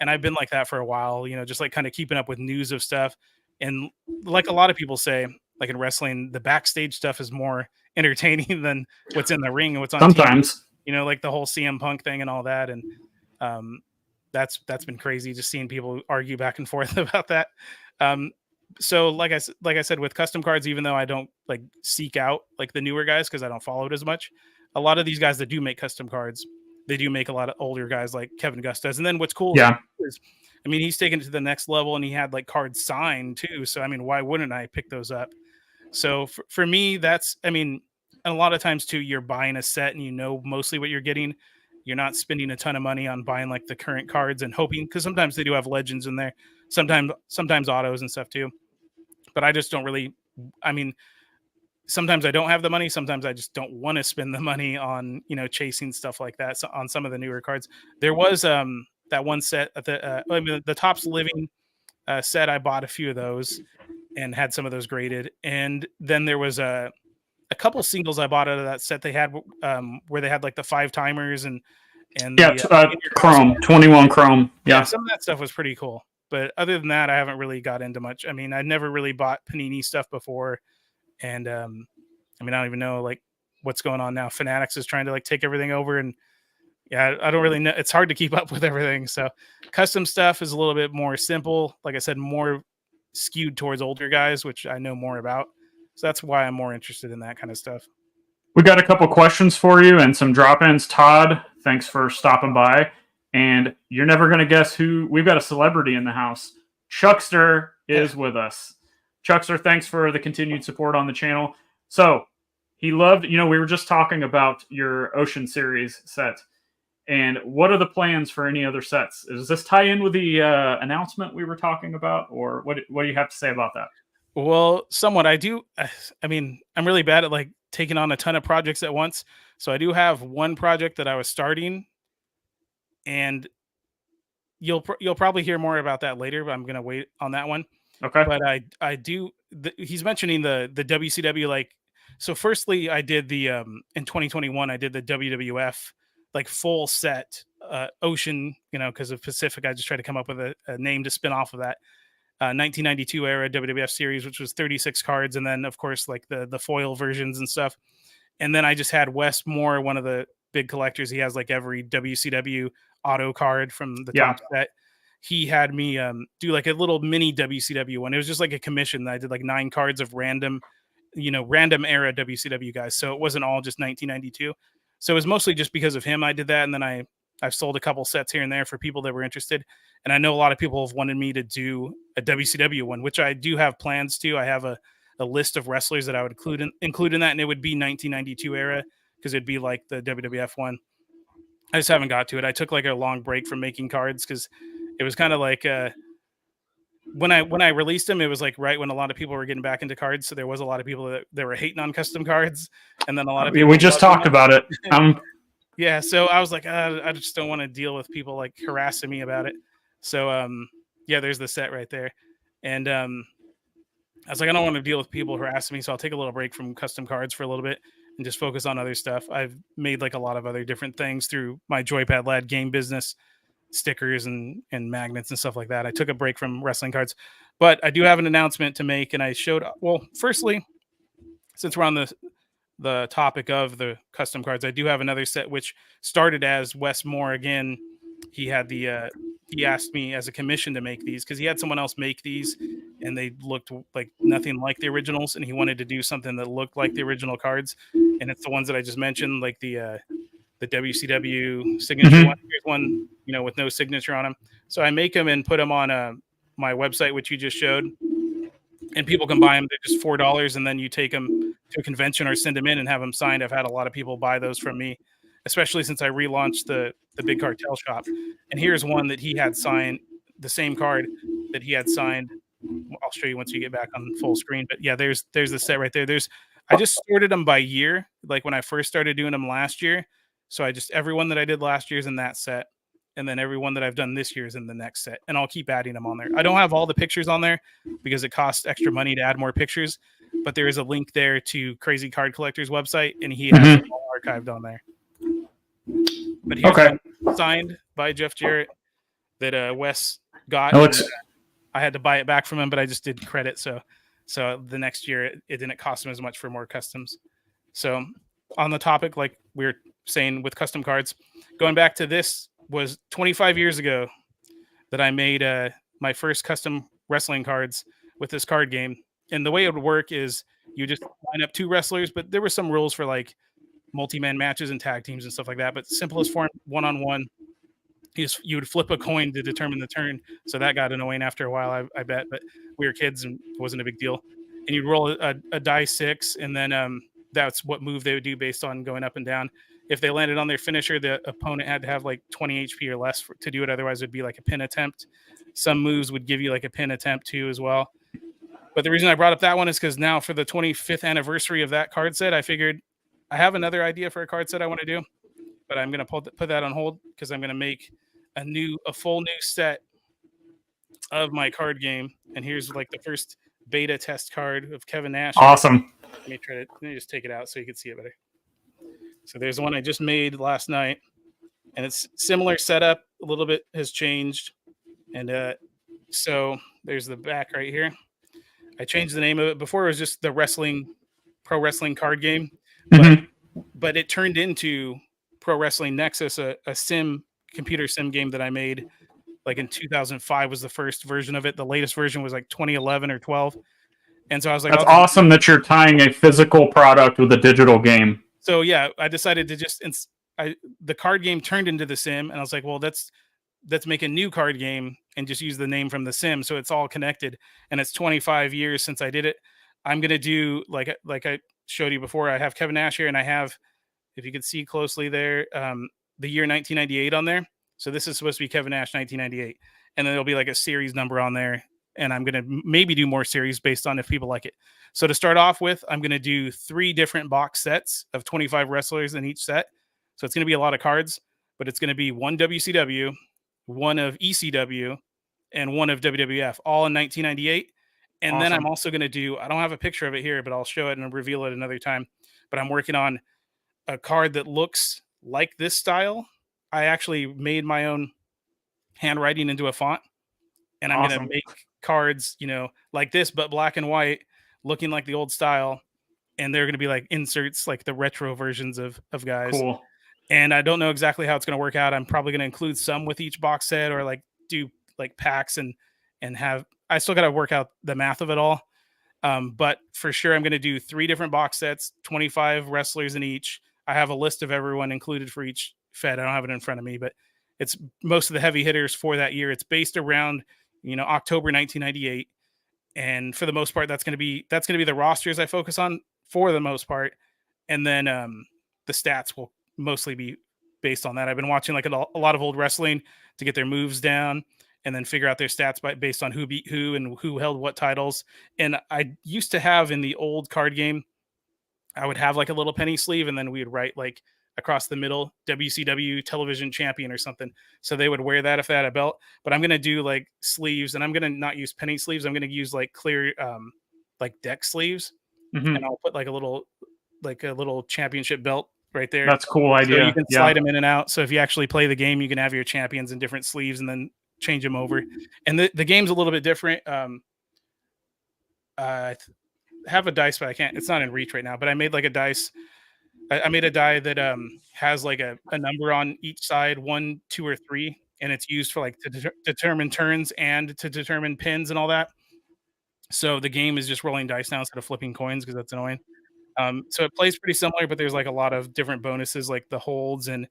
And I've been like that for a while, you know, just like kind of keeping up with news of stuff. And like a lot of people say, like in wrestling, the backstage stuff is more entertaining than what's in the ring and what's on sometimes TV. You know, like the whole CM Punk thing and all that. And that's been crazy just seeing people argue back and forth about that. So like I said, with custom cards, even though I don't like seek out like the newer guys because I don't follow it as much, a lot of these guys that do make custom cards, they do make a lot of older guys like Kevin Gus does. And then what's cool is, I mean, he's taken it to the next level and he had like cards signed too. So, I mean, why wouldn't I pick those up? So for me, that's, I mean, a lot of times too, you're buying a set and you know mostly what you're getting. You're not spending a ton of money on buying like the current cards and hoping, because sometimes they do have legends in there, sometimes autos and stuff too. But I just don't really, I mean, sometimes I don't have the money. Sometimes I just don't want to spend the money on, you know, chasing stuff like that. So on some of the newer cards, there was that one set at the Topps Living set. I bought a few of those and had some of those graded. And then there was a couple singles I bought out of that set. They had where they had like the 5 timers and Chrome 21 Chrome. Yeah, some of that stuff was pretty cool. But other than that, I haven't really got into much. I mean, I never really bought Panini stuff before. And I mean, I don't even know like what's going on now. Fanatics is trying to like take everything over, and yeah, I don't really know. It's hard to keep up with everything. So custom stuff is a little bit more simple. Like I said, more skewed towards older guys, which I know more about. So that's why I'm more interested in that kind of stuff. We got a couple questions for you and some drop-ins. Todd, thanks for stopping by. And you're never going to guess who. We've got a celebrity in the house. Chuckster is with us. Chuckster, thanks for the continued support on the channel. So he loved, you know, we were just talking about your Ocean Series set. And what are the plans for any other sets? Does this tie in with the announcement we were talking about? Or what do you have to say about that? Well, somewhat. I do. I mean, I'm really bad at like taking on a ton of projects at once. So I do have one project that I was starting, and you'll probably hear more about that later, but I'm going to wait on that one. Okay. But I do. He's mentioning the WCW, like, so firstly, I did the in 2021, I did the WWF like full set Ocean, you know, because of Pacific. I just tried to come up with a name to spin off of that 1992 era WWF series, which was 36 cards, and then of course like the foil versions and stuff. And then I just had Wes Moore, one of the big collectors. He has like every WCW auto card from the top set. He had me do like a little mini WCW one. It was just like a commission. I did like 9 cards of random era WCW guys. So it wasn't all just 1992. So it was mostly just because of him I did that. And then I've sold a couple sets here and there for people that were interested. And I know a lot of people have wanted me to do a WCW one, which I do have plans to. I have a list of wrestlers that I would include in that. And it would be 1992 era because it'd be like the WWF one. I just haven't got to it. I took like a long break from making cards because it was kind of like when I released them, it was like right when a lot of people were getting back into cards. So there was a lot of people that were hating on custom cards, and then a lot of people. We just talked about it. Yeah, so I was like, I just don't want to deal with people like harassing me about it. So yeah, there's the set right there, and I was like, I don't want to deal with people harassing me, so I'll take a little break from custom cards for a little bit and just focus on other stuff. I've made like a lot of other different things through my Joypadlad game business, stickers and magnets and stuff like that. I took a break from wrestling cards, but I do have an announcement to make, and I showed. Well, firstly, since we're on the topic of the custom cards, I do have another set which started as Wes Moore again. He had he asked me as a commission to make these because he had someone else make these and they looked like nothing like the originals, and he wanted to do something that looked like the original cards, and it's the ones that I just mentioned, like the WCW signature one. Here's one, with no signature on them. So I make them and put them on my website, which you just showed, and people can buy them. They're just $4, and then you take them to a convention or send them in and have them signed. I've had a lot of people buy those from me, especially since I relaunched the Big Cartel Shop. And here's one that he had signed, the same card that he had signed. I'll show you once you get back on full screen. But yeah, there's the set right there. I just sorted them by year, like when I first started doing them last year. So everyone that I did last year is in that set. And then everyone that I've done this year is in the next set. And I'll keep adding them on there. I don't have all the pictures on there because it costs extra money to add more pictures. But there is a link there to Crazy Card Collector's website, and he has them all archived on there. But here's one signed by Jeff Jarrett that Wes got. I had to buy it back from him, but I just did credit. So the next year it didn't cost him as much for more customs. So on the topic, like we were saying with custom cards, going back to this was 25 years ago that I made my first custom wrestling cards with this card game. And the way it would work is you just line up two wrestlers, but there were some rules for like multi-man matches and tag teams and stuff like that. But simplest form, one-on-one, you would flip a coin to determine the turn. So that got annoying after a while, I bet. But we were kids and it wasn't a big deal. And you'd roll a die 6, and then that's what move they would do based on going up and down. If they landed on their finisher, the opponent had to have like 20 HP or less to do it. Otherwise, it would be like a pin attempt. Some moves would give you like a pin attempt too as well. But the reason I brought up that one is because now for the 25th anniversary of that card set, I figured I have another idea for a card set I want to do, but I'm going to put that on hold because I'm going to make a full new set of my card game. And here's like the first beta test card of Kevin Nash. Awesome. Let me just take it out so you can see it better. So there's the one I just made last night, and it's similar setup. A little bit has changed. And so there's the back right here. I changed the name of it. Before it was just the pro wrestling card game, but it turned into Pro Wrestling Nexus, a computer sim game that I made like in 2005 was the first version of it. The latest version was like 2011 or 12. And so I was like, that's awesome that you're tying a physical product with a digital game. So yeah, I decided to the card game turned into the sim, and I was like, well, let's make a new card game and just use the name from the sim, so it's all connected. And it's 25 years since I did it. I'm gonna do like I showed you before. I have Kevin Nash here, and I have, if you can see closely there, the year 1998 on there. So this is supposed to be Kevin Nash 1998, and then there'll be like a series number on there. And I'm going to maybe do more series based on if people like it. So to start off with, I'm going to do 3 different box sets of 25 wrestlers in each set. So it's going to be a lot of cards, but it's going to be one WCW, one of ECW, and one of WWF, all in 1998. And then I'm also going to do, I don't have a picture of it here, but I'll show it and reveal it another time. But I'm working on a card that looks like this style. I actually made my own handwriting into a font. And I'm going to make cards, like this, but black and white, looking like the old style. And they're going to be like inserts, like the retro versions of guys. Cool. And I don't know exactly how it's going to work out. I'm probably going to include some with each box set, or like do like packs and have, I still got to work out the math of it all. But for sure, I'm going to do 3 different box sets, 25 wrestlers in each. I have a list of everyone included for each Fed. I don't have it in front of me, but it's most of the heavy hitters for that year. It's based around October 1998, and for the most part, that's going to be the rosters I focus on for the most part, and then the stats will mostly be based on that. I've been watching like a lot of old wrestling to get their moves down, and then figure out their stats based on who beat who and who held what titles. And I used to have in the old card game, I would have like a little penny sleeve, and then we would write like across the middle WCW television champion or something. So they would wear that if they had a belt. But I'm gonna do like sleeves, and I'm gonna not use penny sleeves. I'm gonna use like clear like deck sleeves, and I'll put like a little championship belt right there. That's a cool idea. So you can slide them in and out. So if you actually play the game, you can have your champions in different sleeves and then change them over. And the game's a little bit different. I have a dice, but I can't. It's not in reach right now. But I made like a dice. I made a die that has like a number on each side, 1, 2, or 3, and it's used for like to determine turns and to determine pins and all that. So the game is just rolling dice now instead of flipping coins because that's annoying. So it plays pretty similar, but there's like a lot of different bonuses like the holds and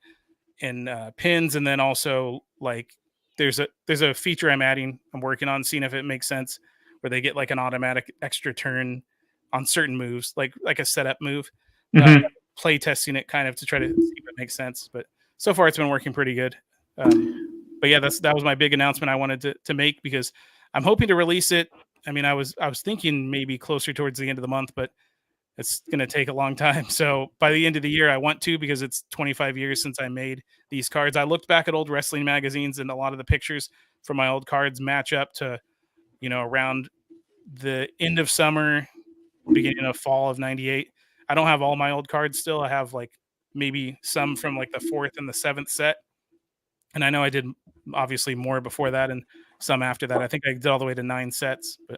pins, and then also like there's a feature I'm working on, seeing if it makes sense, where they get like an automatic extra turn on certain moves, like a setup move. Play testing it kind of to try to see if it makes sense, but so far it's been working pretty good. But yeah, that was my big announcement I wanted to make, because I'm hoping to release it. I mean, I was thinking maybe closer towards the end of the month, but it's going to take a long time. So by the end of the year, I want to, because it's 25 years since I made these cards. I looked back at old wrestling magazines, and a lot of the pictures from my old cards match up to, around the end of summer, beginning of fall of 98. I don't have all my old cards still. I have like maybe some from like the 4th and the 7th set. And I know I did obviously more before that and some after that. I think I did all the way to 9 sets, but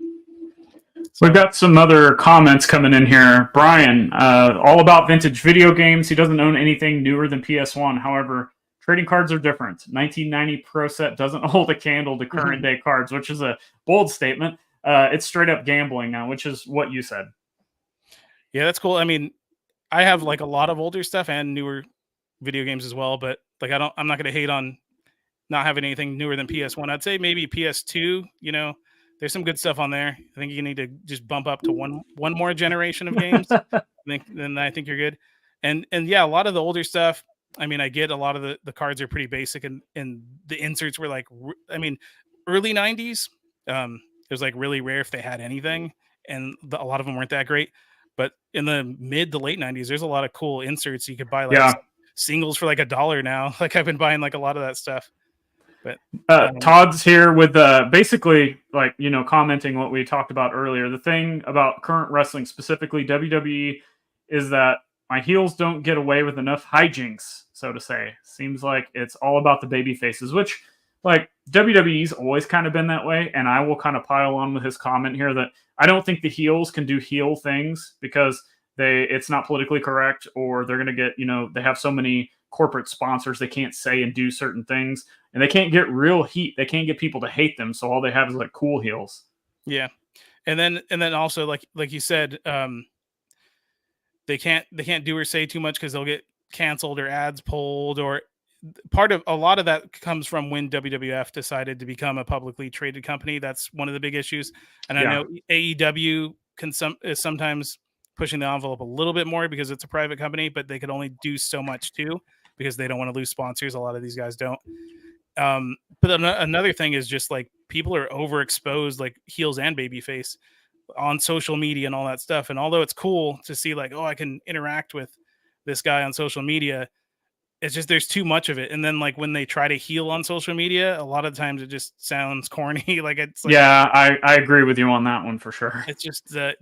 we've got some other comments coming in here. Brian, all about vintage video games. He doesn't own anything newer than PS1. However, trading cards are different. 1990 Pro Set doesn't hold a candle to current day cards, which is a bold statement. It's straight up gambling now, which is what you said. Yeah, that's cool. I mean, I have like a lot of older stuff and newer video games as well, but like I'm not going to hate on not having anything newer than PS1. I'd say maybe PS2, there's some good stuff on there. I think you need to just bump up to one more generation of games. Then I think you're good. And yeah, a lot of the older stuff, I mean, I get a lot of the cards are pretty basic, and the inserts were like, I mean, early 90s, it was like really rare if they had anything, and a lot of them weren't that great. But in the mid to late 90s, there's a lot of cool inserts. You could buy like singles for like $1 now. Like I've been buying like a lot of that stuff. But Todd's here with basically like, commenting what we talked about earlier. The thing about current wrestling, specifically WWE, is that my heels don't get away with enough hijinks, so to say. Seems like it's all about the baby faces, which like WWE's always kind of been that way. And I will kind of pile on with his comment here that I don't think the heels can do heel things because it's not politically correct, or they're going to get, they have so many corporate sponsors, they can't say and do certain things, and they can't get real heat. They can't get people to hate them. So all they have is like cool heels. Yeah. And then also like you said, they can't do or say too much because they'll get canceled or ads pulled, or a lot of that comes from when WWF decided to become a publicly traded company. That's one of the big issues. And I know AEW is sometimes pushing the envelope a little bit more because it's a private company, but they could only do so much too because they don't want to lose sponsors. A lot of these guys don't. But another thing is just like people are overexposed, like heels and babyface, on social media and all that stuff. And although it's cool to see like, oh, I can interact with this guy on social media, it's just there's too much of it. And then like when they try to heel on social media, a lot of times it just sounds corny. Like it's like, yeah, I agree with you on that one for sure. It's just they're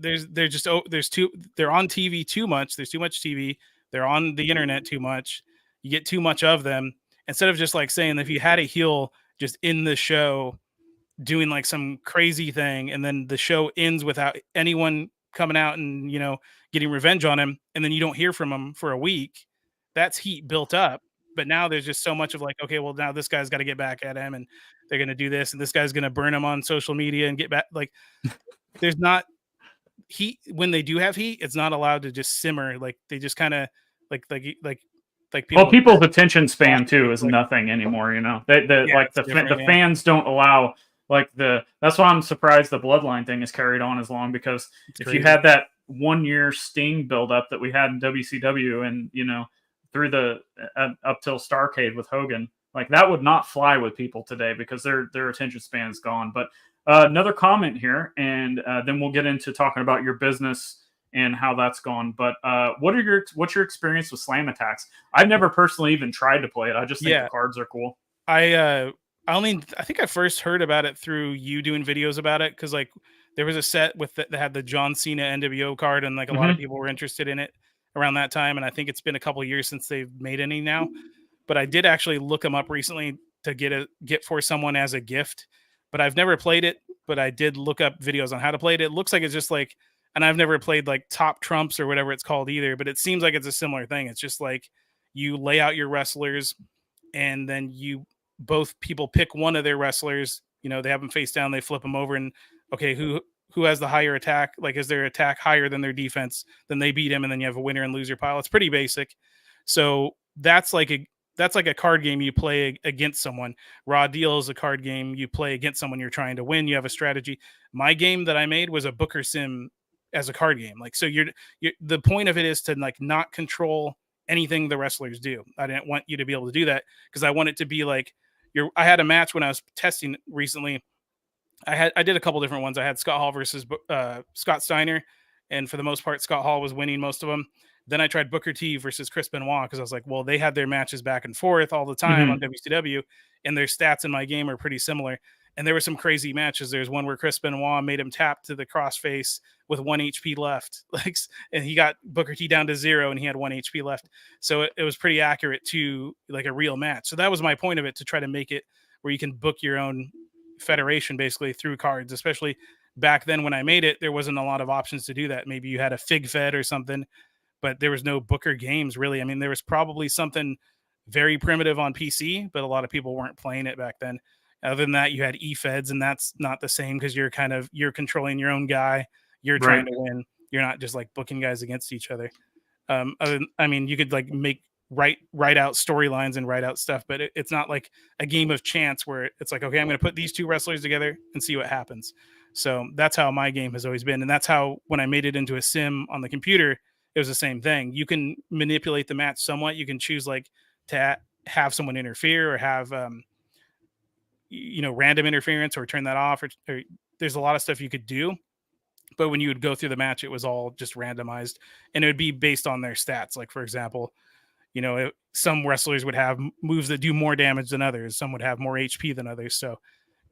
on TV too much. There's too much TV. They're on the internet too much. You get too much of them. Instead of just like saying if you had a heel just in the show doing like some crazy thing, and then the show ends without anyone coming out and getting revenge on him, and then you don't hear from him for a week. That's heat built up. But now there's just so much of like, okay, well now this guy's got to get back at him, and they're going to do this, and this guy's going to burn him on social media and get back. Like there's not heat. When they do have heat, it's not allowed to just simmer. Like they just kind of like people's attention span too is nothing anymore. The fans don't allow that's why I'm surprised the bloodline thing is carried on as long, because if you had that 1 year Sting buildup that we had in WCW and through the up till Starrcade with Hogan, Like that would not fly with people today because their attention span is gone. But another comment here, and then we'll get into talking about your business and how that's gone. But what's your experience with slam attacks? I've never personally even tried to play it. I just think the cards are cool. I think I first heard about it through you doing videos about it, because like there was a set with that had the John Cena NWO card, and like a lot of people were interested in it around that time. And I think it's been a couple of years since they've made any now. But I did actually look them up recently to get for someone as a gift. But I've never played it. But I did look up videos on how to play it. It looks like it's just like, and I've never played like Top Trumps or whatever it's called either. But it seems like it's a similar thing. It's just like you lay out your wrestlers, and then both people pick one of their wrestlers. You know, they have them face down, they flip them over, and okay, who has the higher attack? Like, is their attack higher than their defense? Then they beat him, and then you have a winner and loser pile. It's pretty basic. So that's like a card game you play against someone. Raw Deal is a card game you play against someone you're trying to win. You have a strategy. My game that I made was a Booker Sim as a card game. Like, so you're the point of it is to like not control anything the wrestlers do. I didn't want you to be able to do that, because I want it to be like I had a match when I was testing recently. I did a couple different ones. I had Scott Hall versus Scott Steiner, and for the most part, Scott Hall was winning most of them. Then I tried Booker T versus Chris Benoit, because I was like, well, they had their matches back and forth all the time on WCW, and their stats in my game are pretty similar. And there were some crazy matches. There's one where Chris Benoit made him tap to the crossface with 1 HP left, like, and he got Booker T down to 0, and he had 1 HP left. So it was pretty accurate to like a real match. So that was my point of it, to try to make it where you can book your own federation basically through cards. Especially back then when I made it, there wasn't a lot of options to do that. Maybe you had a Fig Fed or something, but there was no Booker games really. I mean, there was probably something very primitive on PC, but a lot of people weren't playing it back then. Other than that, you had E-Feds, and that's not the same, because you're controlling your own guy. You're trying to win. You're not just like booking guys against each other. You could like write out storylines and write out stuff, but it's not like a game of chance where it's like, okay, I'm going to put these two wrestlers together and see what happens. So that's how my game has always been. And that's how, when I made it into a sim on the computer, it was the same thing. You can manipulate the match somewhat. You can choose like to have someone interfere, or have, random interference, or turn that off, or there's a lot of stuff you could do. But when you would go through the match, it was all just randomized, and it would be based on their stats. Like, for example, some wrestlers would have moves that do more damage than others. Some would have more HP than others. So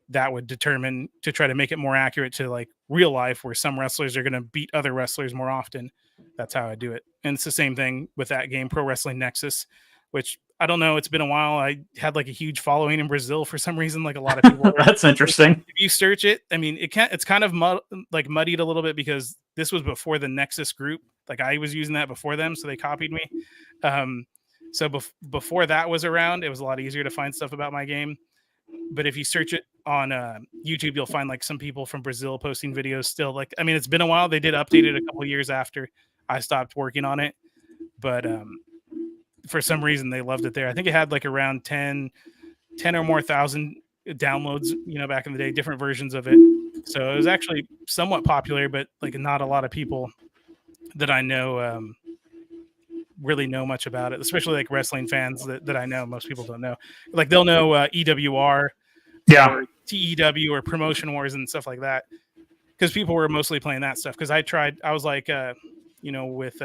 that would determine, to try to make it more accurate to like real life, where some wrestlers are going to beat other wrestlers more often. That's how I do it. And it's the same thing with that game, Pro Wrestling Nexus, which I don't know. It's been a while. I had like a huge following in Brazil for some reason. Like a lot of people. That's interesting. If you search it, I mean, it's kind of muddied a little bit, because this was before the Nexus group. Like I was using that before them, so they copied me. So before that was around, it was a lot easier to find stuff about my game. But if you search it on YouTube, you'll find like some people from Brazil posting videos still. Like, I mean, it's been a while. They did update it a couple of years after I stopped working on it, but for some reason they loved it there. I think it had like around 10 or more thousand downloads, back in the day, different versions of it. So it was actually somewhat popular, but like not a lot of people that I know really know much about it, especially like wrestling fans that I know. Most people don't know. Like they'll know EWR, or TEW, or Promotion Wars and stuff like that, because people were mostly playing that stuff. Because I was like, with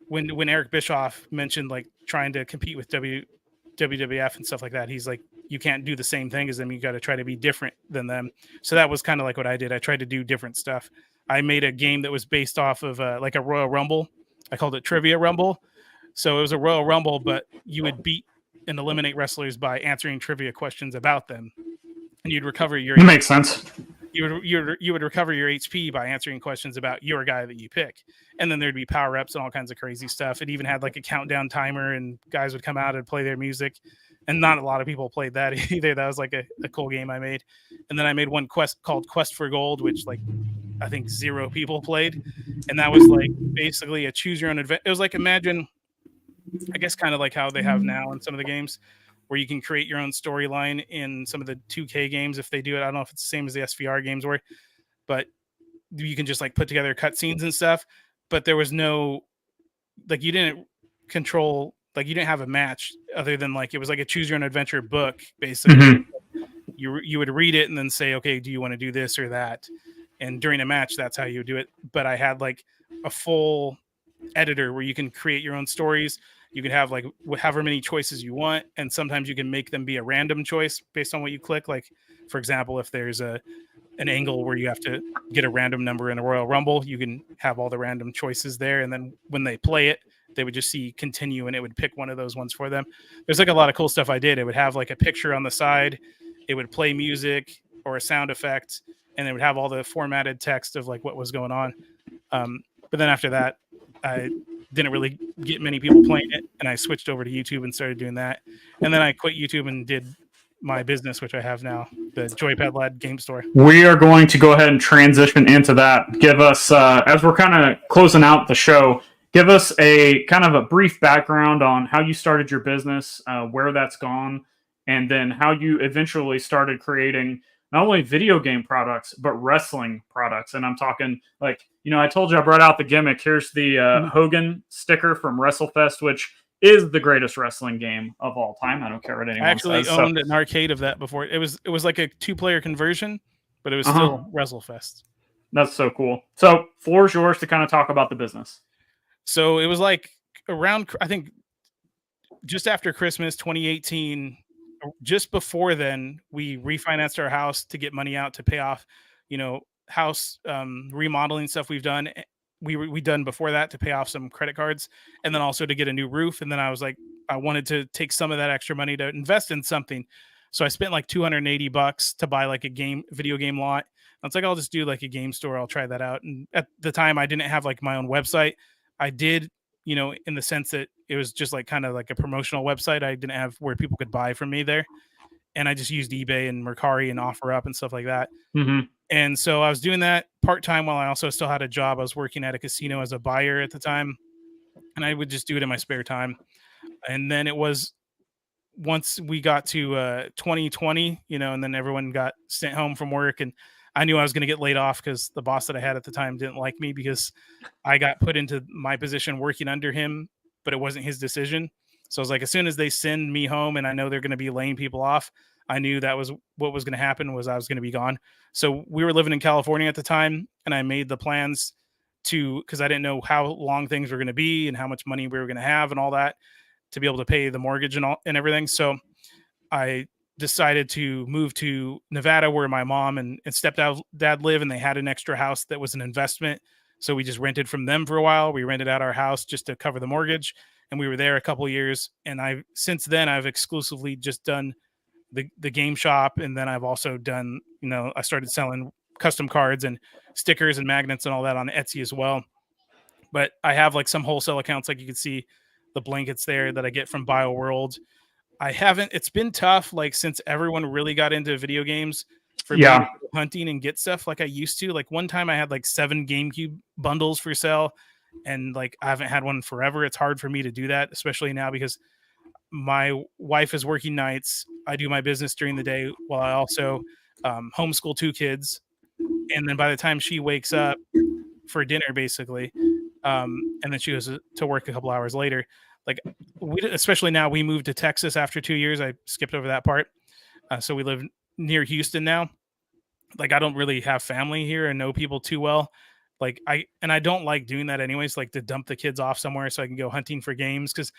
when Eric Bischoff mentioned like trying to compete with WWF and stuff like that, he's like, you can't do the same thing as them. You got to try to be different than them. So that was kind of like what I did. I tried to do different stuff. I made a game that was based off of like a Royal Rumble. I called it Trivia Rumble. So it was a Royal Rumble, but you would beat and eliminate wrestlers by answering trivia questions about them, and you'd recover your. It makes sense. You would recover your HP by answering questions about your guy that you pick, and then there'd be power ups and all kinds of crazy stuff. It even had like a countdown timer, and guys would come out and play their music. And not a lot of people played that either. That was like a cool game I made. And then I made one called Quest for Gold, which like I think 0 people played. And that was like basically a choose your own adventure. It was like, imagine, I guess kind of like how they have now in some of the games, where you can create your own storyline in some of the 2K games if they do it. I don't know if it's the same as the SVR games were, but you can just like put together cutscenes and stuff. But there was no, like, you didn't control like you didn't have a match other than like it was like a choose your own adventure book basically. Mm-hmm. You would read it and then say, okay, do you want to do this or that? And during a match, that's how you would do it. But I had like a full editor where you can create your own stories. You can have like however many choices you want, and sometimes you can make them be a random choice based on what you click. Like, for example, if there's an angle where you have to get a random number in a Royal Rumble, you can have all the random choices there, and then when they play it, they would just see continue, and it would pick one of those ones for them. There's like a lot of cool stuff I did. It would have like a picture on the side, it would play music or a sound effect, and it would have all the formatted text of like what was going on. But then after that, I didn't really get many people playing it, and I switched over to YouTube and started doing that. And then I quit YouTube and did my business, which I have now, the Joypadlad game store. We are going to go ahead and transition into that. Give us, as we're kind of closing out the show, give us a kind of a brief background on how you started your business, where that's gone, and then how you eventually started creating not only video game products, but wrestling products. And I'm talking like, you know, I told you I brought out the gimmick. Here's the Hogan sticker from WrestleFest, which is the greatest wrestling game of all time. I don't care what anyone says. I actually owned an arcade of that before. It was like a 2-player conversion, but it was still WrestleFest. That's so cool. So floor's yours to kind of talk about the business. So it was like around, I think, just after Christmas 2018. Just before then, we refinanced our house to get money out to pay off, you know, house remodeling stuff we've done. We done before that to pay off some credit cards, and then also to get a new roof. And then I was like, I wanted to take some of that extra money to invest in something. So I spent like $280 to buy like a video game lot. I was like, I'll just do like a game store. I'll try that out. And at the time, I didn't have like my own website. I did, you know, in the sense that it was just like kind of like a promotional website. I didn't have where people could buy from me there. And I just used eBay and Mercari and OfferUp and stuff like that. Mm-hmm. And so I was doing that part-time while I also still had a job. I was working at a casino as a buyer at the time, and I would just do it in my spare time. And then it was once we got to 2020, you know, and then everyone got sent home from work, and I knew I was going to get laid off because the boss that I had at the time didn't like me because I got put into my position working under him, but it wasn't his decision. So I was like, as soon as they send me home and I know they're going to be laying people off, I knew that was what was going to happen, was I was going to be gone. So we were living in California at the time, and I made the plans because I didn't know how long things were going to be and how much money we were going to have and all that to be able to pay the mortgage and everything. So I decided to move to Nevada, where my mom and stepdad live, and they had an extra house that was an investment. So we just rented from them for a while. We rented out our house just to cover the mortgage, and we were there a couple of years. And since then I've exclusively just done the game shop, and then I've also done, you know, I started selling custom cards and stickers and magnets and all that on Etsy as well. But I have like some wholesale accounts, like you can see the blankets there that I get from BioWorld. It's been tough, like, since everyone really got into video games, for me to go hunting and get stuff like I used to. Like one time I had like 7 GameCube bundles for sale, and like I haven't had one forever. It's hard for me to do that, especially now because my wife is working nights. I do my business during the day while I also homeschool 2 kids. And then by the time she wakes up for dinner, basically, and then she goes to work a couple hours later, like especially now, we moved to Texas after 2 years. I skipped over that part. So we live near Houston now. Like I don't really have family here and know people too well. Like I don't like doing that anyways, like to dump the kids off somewhere so I can go hunting for games. Cause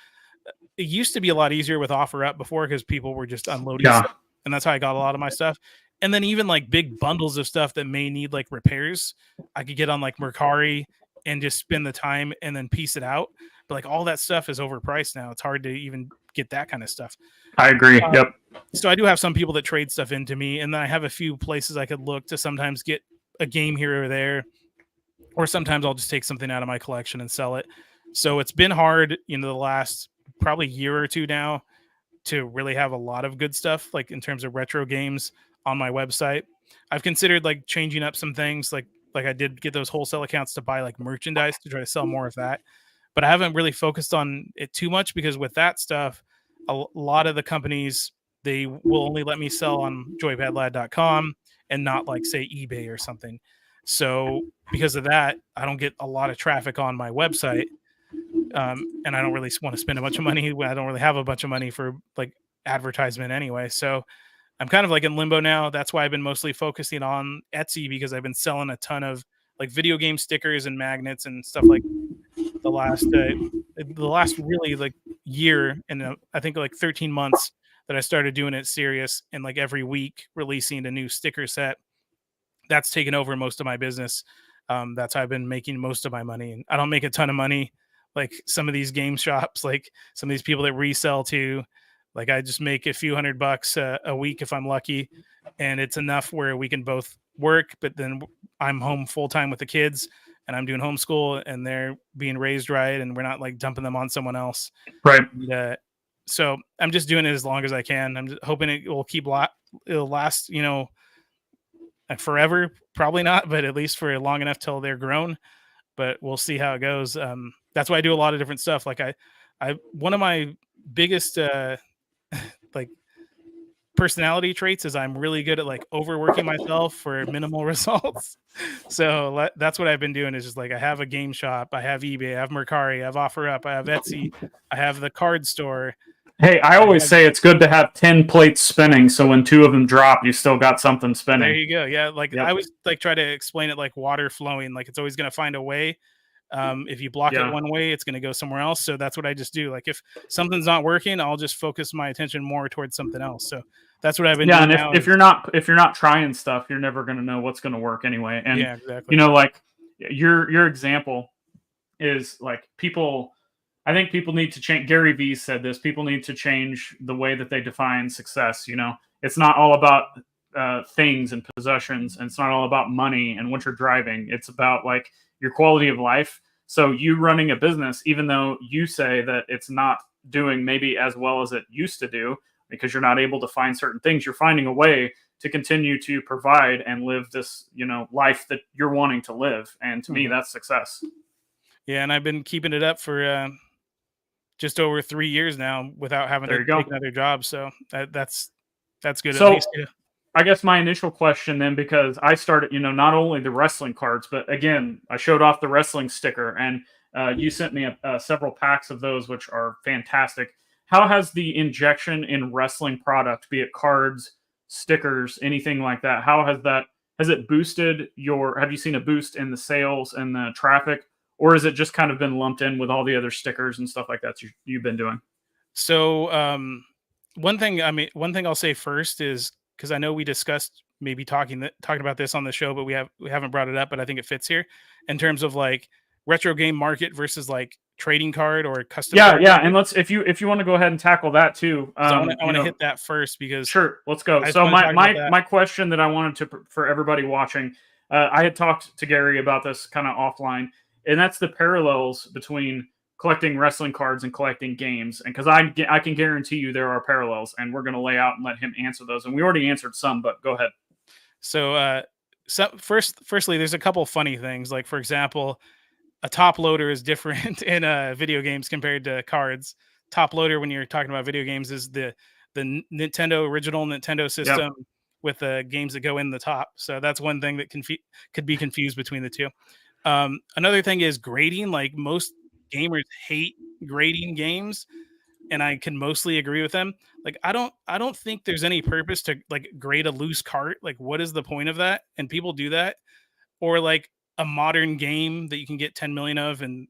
it used to be a lot easier with OfferUp before, because people were just unloading stuff, and that's how I got a lot of my stuff. And then even like big bundles of stuff that may need like repairs, I could get on like Mercari and just spend the time and then piece it out. But like all that stuff is overpriced now. It's hard to even get that kind of stuff. I agree. Yep. So I do have some people that trade stuff into me, and then I have a few places I could look to sometimes get a game here or there, or sometimes I'll just take something out of my collection and sell it. So it's been hard, you know, the last probably year or two now to really have a lot of good stuff, like in terms of retro games on my website. I've considered like changing up some things, like I did get those wholesale accounts to buy like merchandise to try to sell more of that. But I haven't really focused on it too much, because with that stuff, a lot of the companies, they will only let me sell on joypadlad.com and not like, say, eBay or something. So because of that, I don't get a lot of traffic on my website. And I don't really want to spend a bunch of money. I don't really have a bunch of money for like advertisement anyway. So I'm kind of like in limbo now. That's why I've been mostly focusing on Etsy, because I've been selling a ton of like video game stickers and magnets and stuff like the last really like year, and I think like 13 months that I started doing it serious, and like every week releasing a new sticker set. That's taken over most of my business. That's how I've been making most of my money, and I don't make a ton of money like some of these game shops, like some of these people that resell to. Like I just make a few $100 a week if I'm lucky, and it's enough where we can both work. But then I'm home full time with the kids, and I'm doing homeschool, and they're being raised right, and we're not like dumping them on someone else. Right. And, so I'm just doing it as long as I can. I'm just hoping it will it'll last, forever. Probably not, but at least for long enough till they're grown. But we'll see how it goes. That's why I do a lot of different stuff. Like one of my biggest like personality traits is I'm really good at like overworking myself for minimal results. So that's what I've been doing, is just like I have a game shop, I have eBay, I have Mercari, I have OfferUp, I have Etsy, I have the card store. Hey, I always say it's good to have 10 plates spinning, so when 2 of them drop, you still got something spinning. There you go. Yeah, like I always like try to explain it like water flowing. Like it's always going to find a way. If you block it one way, it's going to go somewhere else. So that's what I just do. Like if something's not working, I'll just focus my attention more towards something else. So that's what I've been doing. Yeah, and if you're not trying stuff, you're never going to know what's going to work anyway. And yeah, exactly. Like your example is like people. I think people need to change. Gary Vee said this. People need to change the way that they define success. It's not all about things and possessions, and it's not all about money and what you're driving. It's about like your quality of life. So you running a business, even though you say that it's not doing maybe as well as it used to do because you're not able to find certain things, you're finding a way to continue to provide and live this, life that you're wanting to live. And to me, that's success. Yeah, and I've been keeping it up for just over 3 years now without having to take another job. So that's good. So at least, I guess my initial question then, because I started, not only the wrestling cards, but again, I showed off the wrestling sticker, and you sent me several packs of those, which are fantastic. How has the injection in wrestling product, be it cards, stickers, anything like that, has it boosted have you seen a boost in the sales and the traffic? Or has it just kind of been lumped in with all the other stickers and stuff like that you've been doing? So one thing I'll say first is, because I know we discussed maybe talking about this on the show, but we haven't brought it up, but I think it fits here in terms of like retro game market versus like trading card or custom. Yeah. And if you want to go ahead and tackle that too. I want to hit that first because sure, let's go. So my question that I wanted for everybody watching, I had talked to Gary about this kind of offline. And that's the parallels between collecting wrestling cards and collecting games. And because I can guarantee you there are parallels, and we're going to lay out and let him answer those. And we already answered some, but go ahead. So, firstly, there's a couple funny things. Like, for example, a top loader is different in video games compared to cards. Top loader, when you're talking about video games, is the original Nintendo system with the games that go in the top. So that's one thing that could be confused between the two. Another thing is grading. Like most gamers hate grading games, and I can mostly agree with them. Like I don't think there's any purpose to like grade a loose cart. Like what is the point of that? And people do that. Or like a modern game that you can get 10 million of and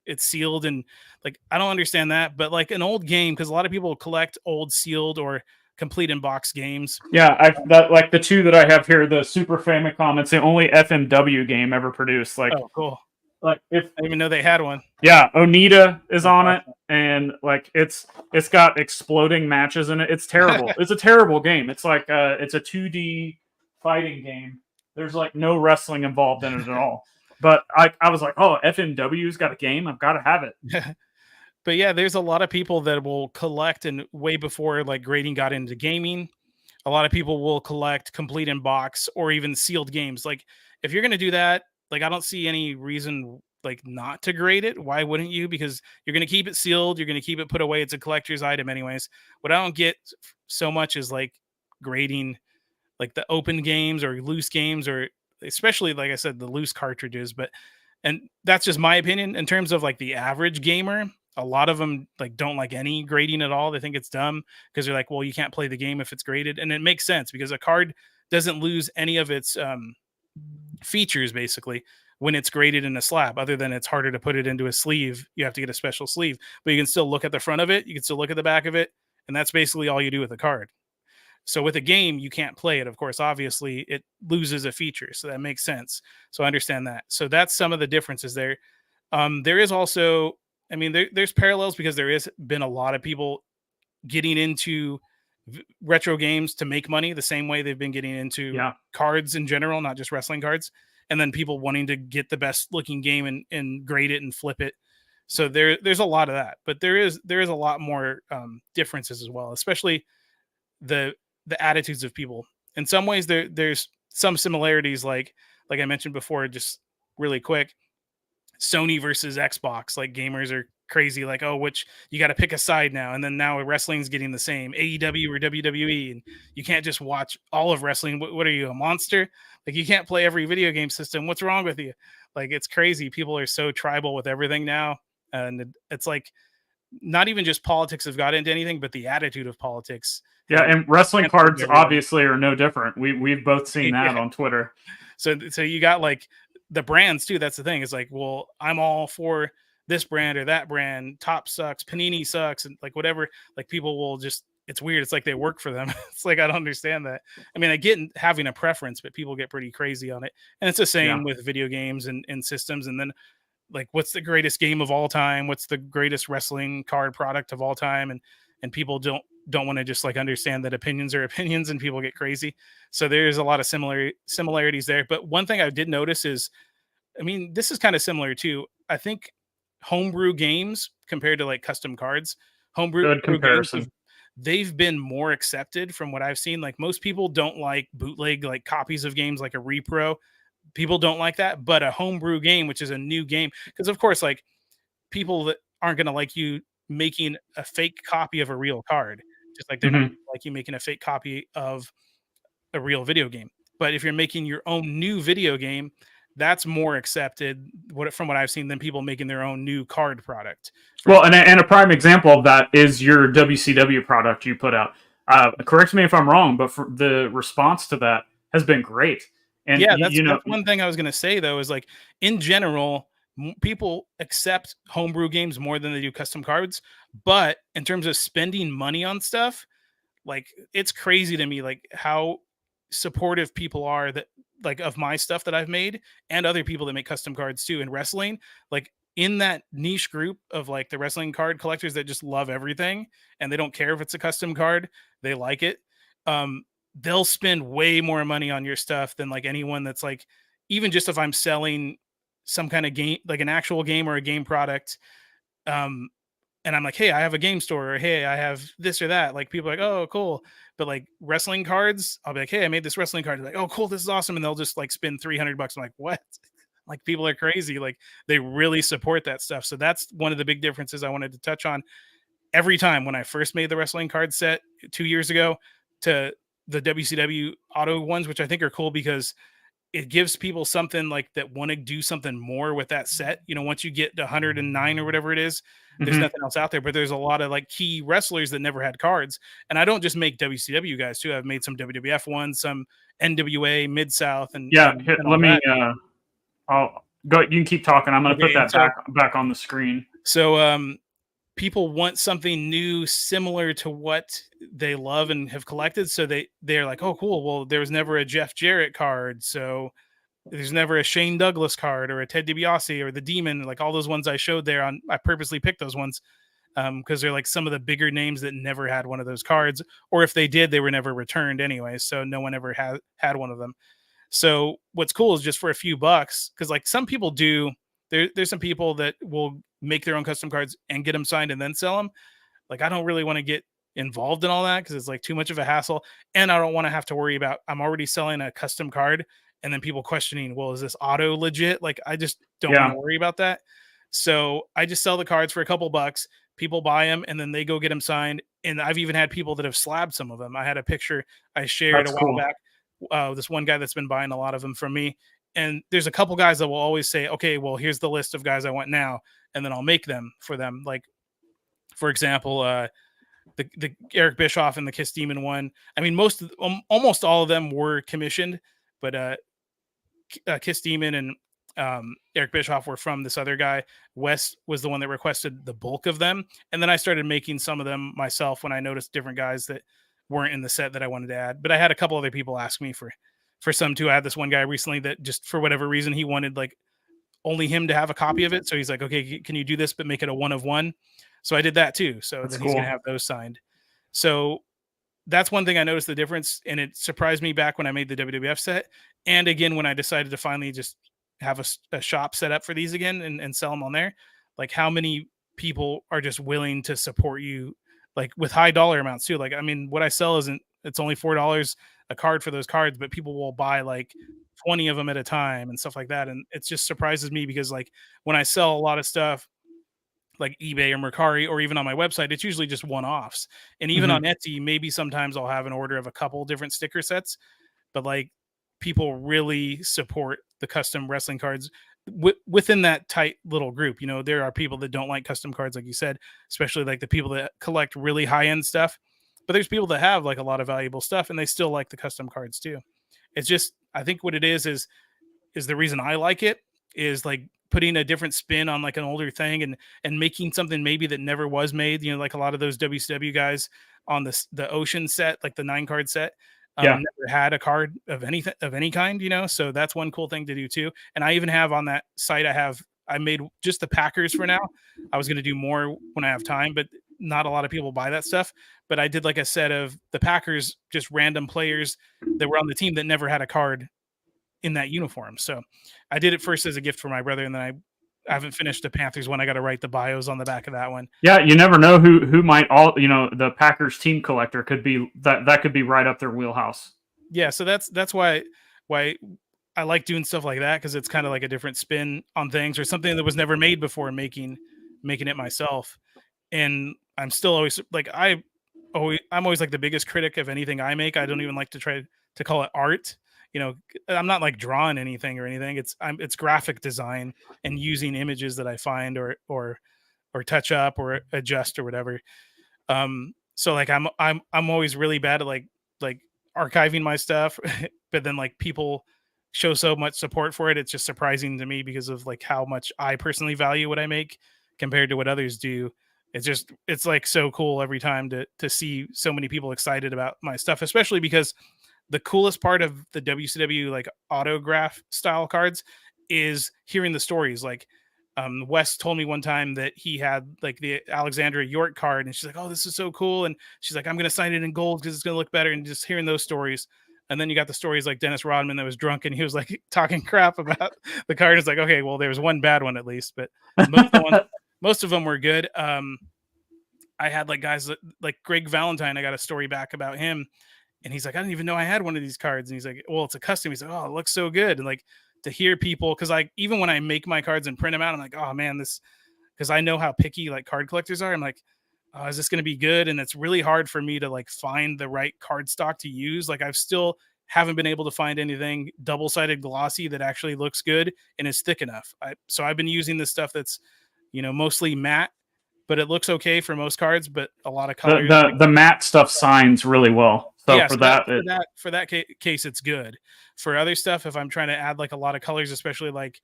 it's sealed, and like I don't understand that. But like an old game, because a lot of people collect old sealed or complete in box games. Yeah, like the two that I have here, the Super Famicom. It's the only FMW game ever produced. Like, oh, cool. Like I didn't even know they had one. Yeah, Onita is on it, and like it's got exploding matches in it. It's terrible. It's a terrible game. It's like it's a 2D fighting game. There's like no wrestling involved in it at all. But I was like, oh, FMW's got a game. I've got to have it. But yeah, there's a lot of people that will collect, and way before like grading got into gaming, a lot of people will collect complete in box or even sealed games. Like if you're going to do that, like I don't see any reason like not to grade it. Why wouldn't you? Because you're going to keep it sealed. You're going to keep it put away. It's a collector's item anyways. What I don't get so much is like grading like the open games or loose games, or especially, like I said, the loose cartridges. But And that's just my opinion. In terms of like the average gamer, a lot of them like don't like any grading at all. They think it's dumb because they're like, well, you can't play the game if it's graded. And it makes sense because a card doesn't lose any of its features basically when it's graded in a slab, other than it's harder to put it into a sleeve. You have to get a special sleeve, but you can still look at the front of it. You can still look at the back of it. And that's basically all you do with a card. So with a game, you can't play it. Of course, obviously it loses a feature. So that makes sense. So I understand that. So that's some of the differences there. There is also, I mean, there's parallels because there has been a lot of people getting into retro games to make money the same way they've been getting into cards in general, not just wrestling cards. And then people wanting to get the best looking game and grade it and flip it. So there's a lot of that, but there is a lot more differences as well, especially the attitudes of people. In some ways, there's some similarities, like I mentioned before, just really quick. Sony versus Xbox, like gamers are crazy, like, oh, which you got to pick a side now, and then now wrestling's getting the same, AEW or WWE, and you can't just watch all of wrestling. What are you, a monster? Like, you can't play every video game system. What's wrong with you? Like, it's crazy. People are so tribal with everything now, and it's like not even just politics have got into anything, but the attitude of politics. Yeah, and wrestling cards obviously are no different. We've both seen that on Twitter. So you got like the brands too. That's the thing. It's like, well, I'm all for this brand or that brand. Top sucks, Panini sucks, and like whatever. Like people will just, it's weird. It's like they work for them. It's like, I don't understand that. I mean, I get having a preference, but people get pretty crazy on it. And it's the same with video games and systems. And then like, what's the greatest game of all time? What's the greatest wrestling card product of all time? And people don't want to just like understand that opinions are opinions, and people get crazy. So there's a lot of similarities there. But one thing I did notice is, I mean, this is kind of similar too. I think homebrew games compared to like custom cards, homebrew games, they've been more accepted from what I've seen. Like most people don't like bootleg like copies of games like a repro. People don't like that, but a homebrew game, which is a new game, because of course, like people that aren't going to like you making a fake copy of a real card, just like they're not like you making a fake copy of a real video game. But if you're making your own new video game, that's more accepted from what I've seen than people making their own new card product. Well, and a prime example of that is your WCW product you put out. Correct me if I'm wrong, but the response to that has been great. And yeah, that's one thing I was going to say though, is like in general, people accept homebrew games more than they do custom cards. But in terms of spending money on stuff, like it's crazy to me, like how supportive people are that like of my stuff that I've made, and other people that make custom cards too in wrestling. Like in that niche group of like the wrestling card collectors that just love everything and they don't care if it's a custom card, they like it. They'll spend way more money on your stuff than like anyone that's like, even just if I'm selling some kind of game, like an actual game or a game product. And I'm like, hey, I have a game store, or hey, I have this or that. Like people are like, oh, cool. But like wrestling cards, I'll be like, hey, I made this wrestling card. They're like, oh, cool, this is awesome. And they'll just like spend $300. I'm like, what? Like people are crazy. Like they really support that stuff. So that's one of the big differences I wanted to touch on. Every time when I first made the wrestling card set 2 years ago to the WCW auto ones, which I think are cool because it gives people something like that want to do something more with that set. You know, once you get to 109 or whatever it is, there's nothing else out there, but there's a lot of like key wrestlers that never had cards. And I don't just make WCW guys too. I've made some WWF ones, some NWA, Mid-South. And let me, I'll go. You can keep talking. I'm going to put that back on the screen. So, people want something new, similar to what they love and have collected. So they're like, oh, cool. Well, there was never a Jeff Jarrett card. So there's never a Shane Douglas card or a Ted DiBiase or the Demon. Like all those ones I showed there I purposely picked those ones because they're like some of the bigger names that never had one of those cards. Or if they did, they were never returned anyway. So no one ever had one of them. So what's cool is just for a few bucks, because like some people do, there's some people that will make their own custom cards and get them signed and then sell them. Like I don't really want to get involved in all that because it's like too much of a hassle, and I don't want to have to worry about, I'm already selling a custom card and then people questioning, well, is this auto legit? Like I just don't want to worry about that. So I just sell the cards for a couple bucks. People buy them and then they go get them signed. And I've even had people that have slabbed some of them. I had a picture I shared a while back. This one guy that's been buying a lot of them from me, And there's a couple guys that will always say, okay, well, here's the list of guys I want now, and then I'll make them for them. Like, for example, the Eric Bischoff and the Kiss Demon one. I mean, almost all of them were commissioned, but Kiss Demon and Eric Bischoff were from this other guy. Wes was the one that requested the bulk of them, and then I started making some of them myself when I noticed different guys that weren't in the set that I wanted to add. But I had a couple other people ask me for some too. I had this one guy recently that just for whatever reason he wanted like only him to have a copy of it. So he's like, okay, can you do this but make it a 1 of 1? So I did that too. So That's then cool. He's gonna have those signed. So that's one thing I noticed the difference, and it surprised me back when I made the WWF set, and again when I decided to finally just have a shop set up for these again and sell them on there. Like how many people are just willing to support you, like with high dollar amounts too. Like I mean, what I sell it's only $4 a card for those cards, but people will buy like 20 of them at a time and stuff like that, and it just surprises me because like when I sell a lot of stuff like eBay or Mercari or even on my website, it's usually just one-offs. And even on Etsy, maybe sometimes I'll have an order of a couple different sticker sets, but like people really support the custom wrestling cards within that tight little group. You know, there are people that don't like custom cards, like you said, especially like the people that collect really high-end stuff, but there's people that have like a lot of valuable stuff and they still like the custom cards too. It's just, I think what it is the reason I like it is like putting a different spin on like an older thing and making something maybe that never was made, you know, like a lot of those WCW guys on the Ocean set, like the 9-card set, never had a card of anything of any kind, you know. So that's one cool thing to do too. And I even have on that site, I made just the Packers for now. I was going to do more when I have time, but not a lot of people buy that stuff. But I did like a set of the Packers, just random players that were on the team that never had a card in that uniform. So I did it first as a gift for my brother, and then I haven't finished the Panthers one. I got to write the bios on the back of that one. Yeah, you never know who might the Packers team collector could be that could be right up their wheelhouse. Yeah, so that's why I like doing stuff like that, because it's kind of like a different spin on things or something that was never made before, making it myself. And I'm still always like I'm always like the biggest critic of anything I make. I don't even like to try to call it art. You know, I'm not like drawing anything or anything. It's graphic design and using images that I find or touch up or adjust or whatever. So like I'm always really bad at like archiving my stuff, but then like people show so much support for it. It's just surprising to me because of like how much I personally value what I make compared to what others do. It's like so cool every time to see so many people excited about my stuff, especially because the coolest part of the WCW like autograph style cards is hearing the stories. Like Wes told me one time that he had like the Alexandra York card, and she's like, "Oh, this is so cool," and she's like, "I'm going to sign it in gold because it's going to look better." And just hearing those stories, and then you got the stories like Dennis Rodman that was drunk and he was like talking crap about the card. It's like, okay, well, there was one bad one at least, but most of them were good. I had like guys like Greg Valentine. I got a story back about him. And he's like, I didn't even know I had one of these cards. And he's like, well, it's a custom. He's like, oh, it looks so good. And like to hear people, because like even when I make my cards and print them out, I'm like, oh man, because I know how picky like card collectors are. I'm like, oh, is this going to be good? And it's really hard for me to like find the right card stock to use. Like I've still haven't been able to find anything double-sided glossy that actually looks good and is thick enough. So I've been using this stuff that's, you know, mostly matte, but it looks okay for most cards, but a lot of colors. The matte stuff signs really well. So yeah, for that case, it's good. For other stuff, if I'm trying to add like a lot of colors, especially like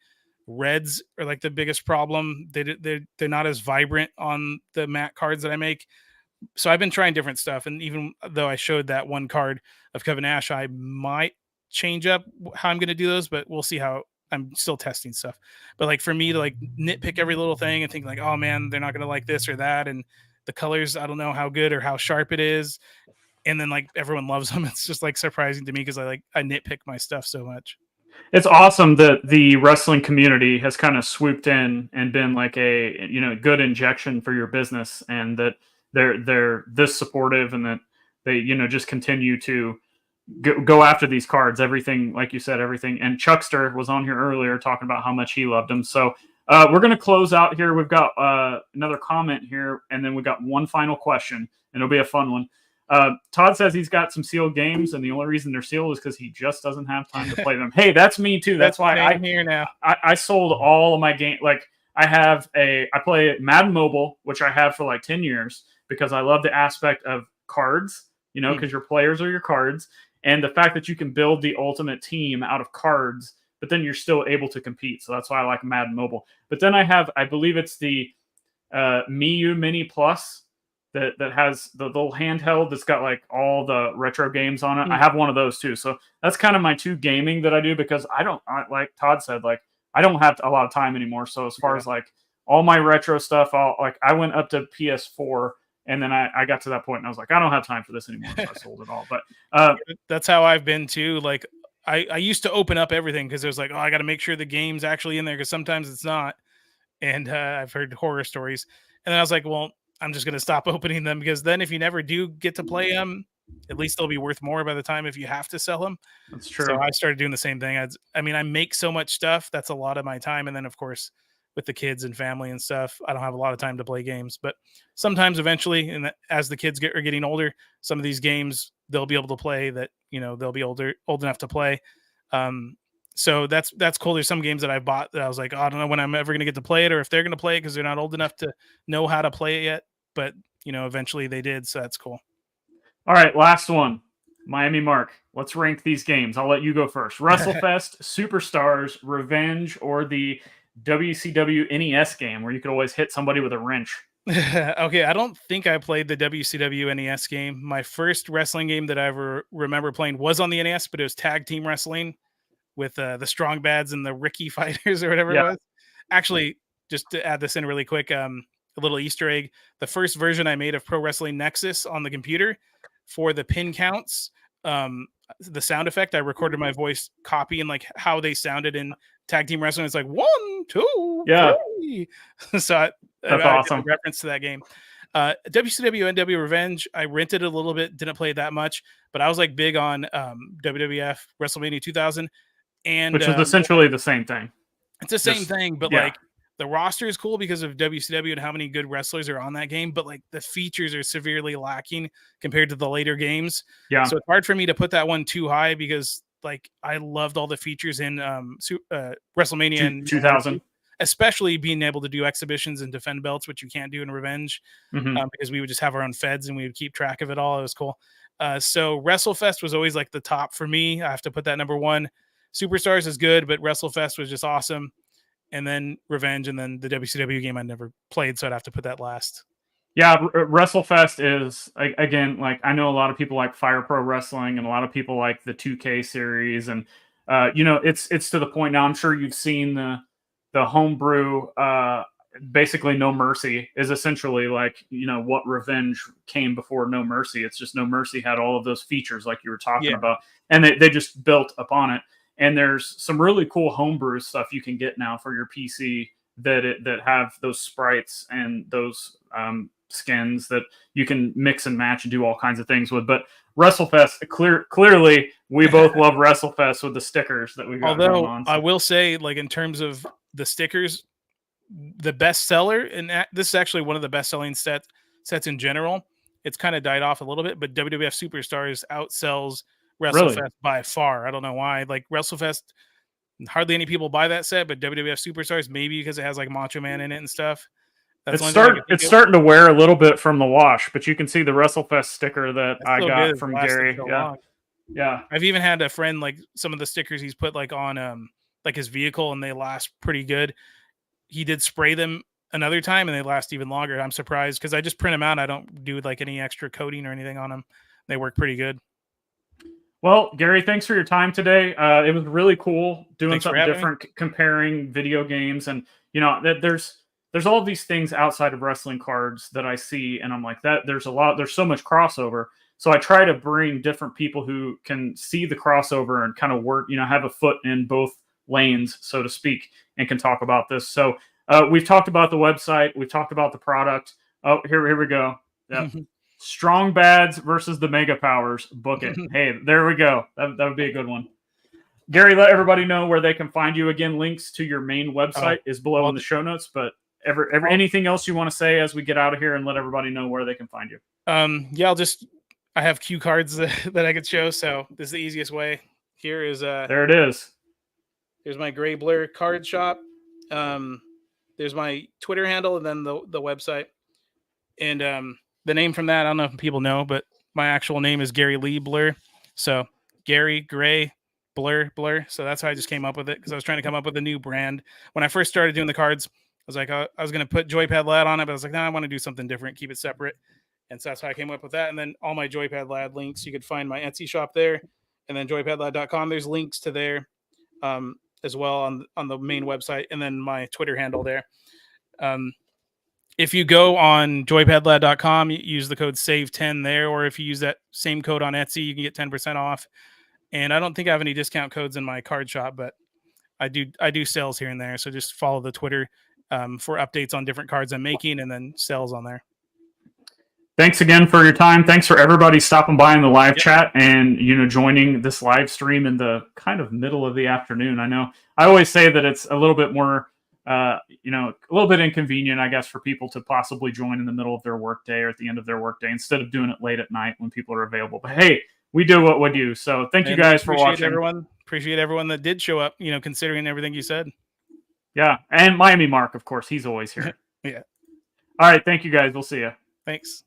reds are like the biggest problem. They're not as vibrant on the matte cards that I make. So I've been trying different stuff. And even though I showed that one card of Kevin Nash, I might change up how I'm going to do those, but we'll see how. I'm still testing stuff. But like for me to like nitpick every little thing and think like, oh man, they're not going to like this or that. And the colors, I don't know how good or how sharp it is. And then like everyone loves them. It's just like surprising to me because I nitpick my stuff so much. It's awesome that the wrestling community has kind of swooped in and been like a, you know, good injection for your business, and that they're this supportive, and that they, you know, just continue to go after these cards. Everything, like you said, everything. And Chuckster was on here earlier talking about how much he loved them. So we're going to close out here. We've got another comment here, and then we got one final question, and it'll be a fun one. Todd says he's got some sealed games, and the only reason they're sealed is because he just doesn't have time to play them. Hey, that's me too. That's why I'm here now. I sold all of my game. Like I play Madden Mobile, which I have for like 10 years because I love the aspect of cards, because your players are your cards, and the fact that you can build the ultimate team out of cards, but then you're still able to compete. So that's why I like Madden Mobile. But then I believe it's the Miu Mini Plus that has the little handheld that's got like all the retro games on it. I have one of those too. So that's kind of my two gaming that I do because like Todd said, like I don't have a lot of time anymore. So as far as like all my retro stuff, I went up to PS4. And then I got to that point and I was like, I don't have time for this anymore. So I sold it all. But that's how I've been too. Like I used to open up everything because it was like, I got to make sure the game's actually in there because sometimes it's not. And I've heard horror stories. And then I was like, well, I'm just going to stop opening them because then if you never do get to play them, at least they'll be worth more by the time if you have to sell them. That's true. So I started doing the same thing. I make so much stuff. That's a lot of my time. And then, of course, with the kids and family and stuff, I don't have a lot of time to play games. But sometimes eventually, and as the kids are getting older, some of these games they'll be able to play that, they'll be old enough to play. So that's cool. There's some games that I bought that I was like, I don't know when I'm ever going to get to play it or if they're going to play it because they're not old enough to know how to play it yet. But, eventually they did. So that's cool. All right. Last one. Miami Mark. Let's rank these games. I'll let you go first. WrestleFest, Superstars, Revenge, or the WCW NES game where you could always hit somebody with a wrench. Okay, I don't think I played the WCW NES game. My first wrestling game that I ever remember playing was on the NES, but it was tag team wrestling with the Strong Bads and the Ricky Fighters or whatever it was. Actually, just to add this in really quick, a little Easter egg. The first version I made of Pro Wrestling Nexus on the computer for the pin counts, the sound effect, I recorded my voice copying like how they sounded in tag team wrestling. It's like 1, 2, 3. So that's awesome. I did a reference to that game. WCW NW Revenge, I rented a little bit, didn't play it that much, but I was like big on WWF WrestleMania 2000, and which was essentially the same thing. It's the same thing, but like the roster is cool because of WCW and how many good wrestlers are on that game, but like the features are severely lacking compared to the later games. Yeah. So it's hard for me to put that one too high because like I loved all the features in WrestleMania and 2000, especially being able to do exhibitions and defend belts, which you can't do in Revenge because we would just have our own feds and we would keep track of it all. It was cool. So WrestleFest was always like the top for me. I have to put that number one. Superstars is good, but WrestleFest was just awesome. And then Revenge, and then the WCW game I never played, so I'd have to put that last. Yeah, WrestleFest is, again, like I know a lot of people like Fire Pro Wrestling, and a lot of people like the 2K series, and it's to the point now. I'm sure you've seen the homebrew. Basically, No Mercy is essentially like what Revenge came before No Mercy. It's just No Mercy had all of those features like you were talking about, and they just built upon it. And there's some really cool homebrew stuff you can get now for your PC that have those sprites and those skins that you can mix and match and do all kinds of things with. But WrestleFest, clearly, we both love WrestleFest with the stickers that we got going on. I will say, like in terms of the stickers, the best seller, and this is actually one of the best selling sets in general. It's kind of died off a little bit, but WWF Superstars outsells WrestleFest by far. I don't know why. Like WrestleFest, hardly any people buy that set, but WWF Superstars, maybe because it has like Macho Man in it and stuff. It's starting to wear a little bit from the wash, but you can see the WrestleFest sticker that I got from Gary. Yeah. I've even had a friend, like some of the stickers he's put like on like his vehicle, and they last pretty good. He did spray them another time and they last even longer. I'm surprised because I just print them out. I don't do like any extra coating or anything on them. They work pretty good. Well, Gary, thanks for your time today. It was really cool doing something different, comparing video games, and there's all of these things outside of wrestling cards that I see, and I'm like, there's so much crossover. So I try to bring different people who can see the crossover and kind of work, have a foot in both lanes, so to speak, and can talk about this. So we've talked about the website, we've talked about the product. Oh, here we go. Yeah. Strong Bads versus the Mega Powers. Book it. Hey, there we go. That would be a good one. Gary, let everybody know where they can find you again. Links to your main website is below in the show notes. But anything else you want to say as we get out of here and let everybody know where they can find you? Yeah, I'll just I have cue cards that I could show. So this is the easiest way. Here is there it is. Here's my Gray Blur card shop. There's my Twitter handle and then the website. And the name from that, I don't know if people know, but my actual name is Gary Lee Blur. So Gary Gray Blur. So that's how I just came up with it, because I was trying to come up with a new brand. When I first started doing the cards, I was like, I was going to put Joypadlad on it, but I was like, no, I want to do something different, keep it separate. And so that's how I came up with that. And then all my Joypadlad links, you could find my Etsy shop there, and then joypadlad.com. There's links to there as well on the main website, and then my Twitter handle there. If you go on joypadlad.com, you use the code SAVE10 there, or if you use that same code on Etsy, you can get 10% off. And I don't think I have any discount codes in my card shop, but I do sales here and there. So just follow the Twitter for updates on different cards I'm making, and then sales on there. Thanks again for your time. Thanks for everybody stopping by in the live chat and, joining this live stream in the kind of middle of the afternoon. I know I always say that it's a little bit more, a little bit inconvenient, I guess, for people to possibly join in the middle of their workday or at the end of their workday instead of doing it late at night when people are available. But hey, we do what we do. So thank you guys for watching. Appreciate everyone that did show up, considering everything you said. Yeah. And Miami Mark, of course, he's always here. Yeah. All right. Thank you guys. We'll see you. Thanks.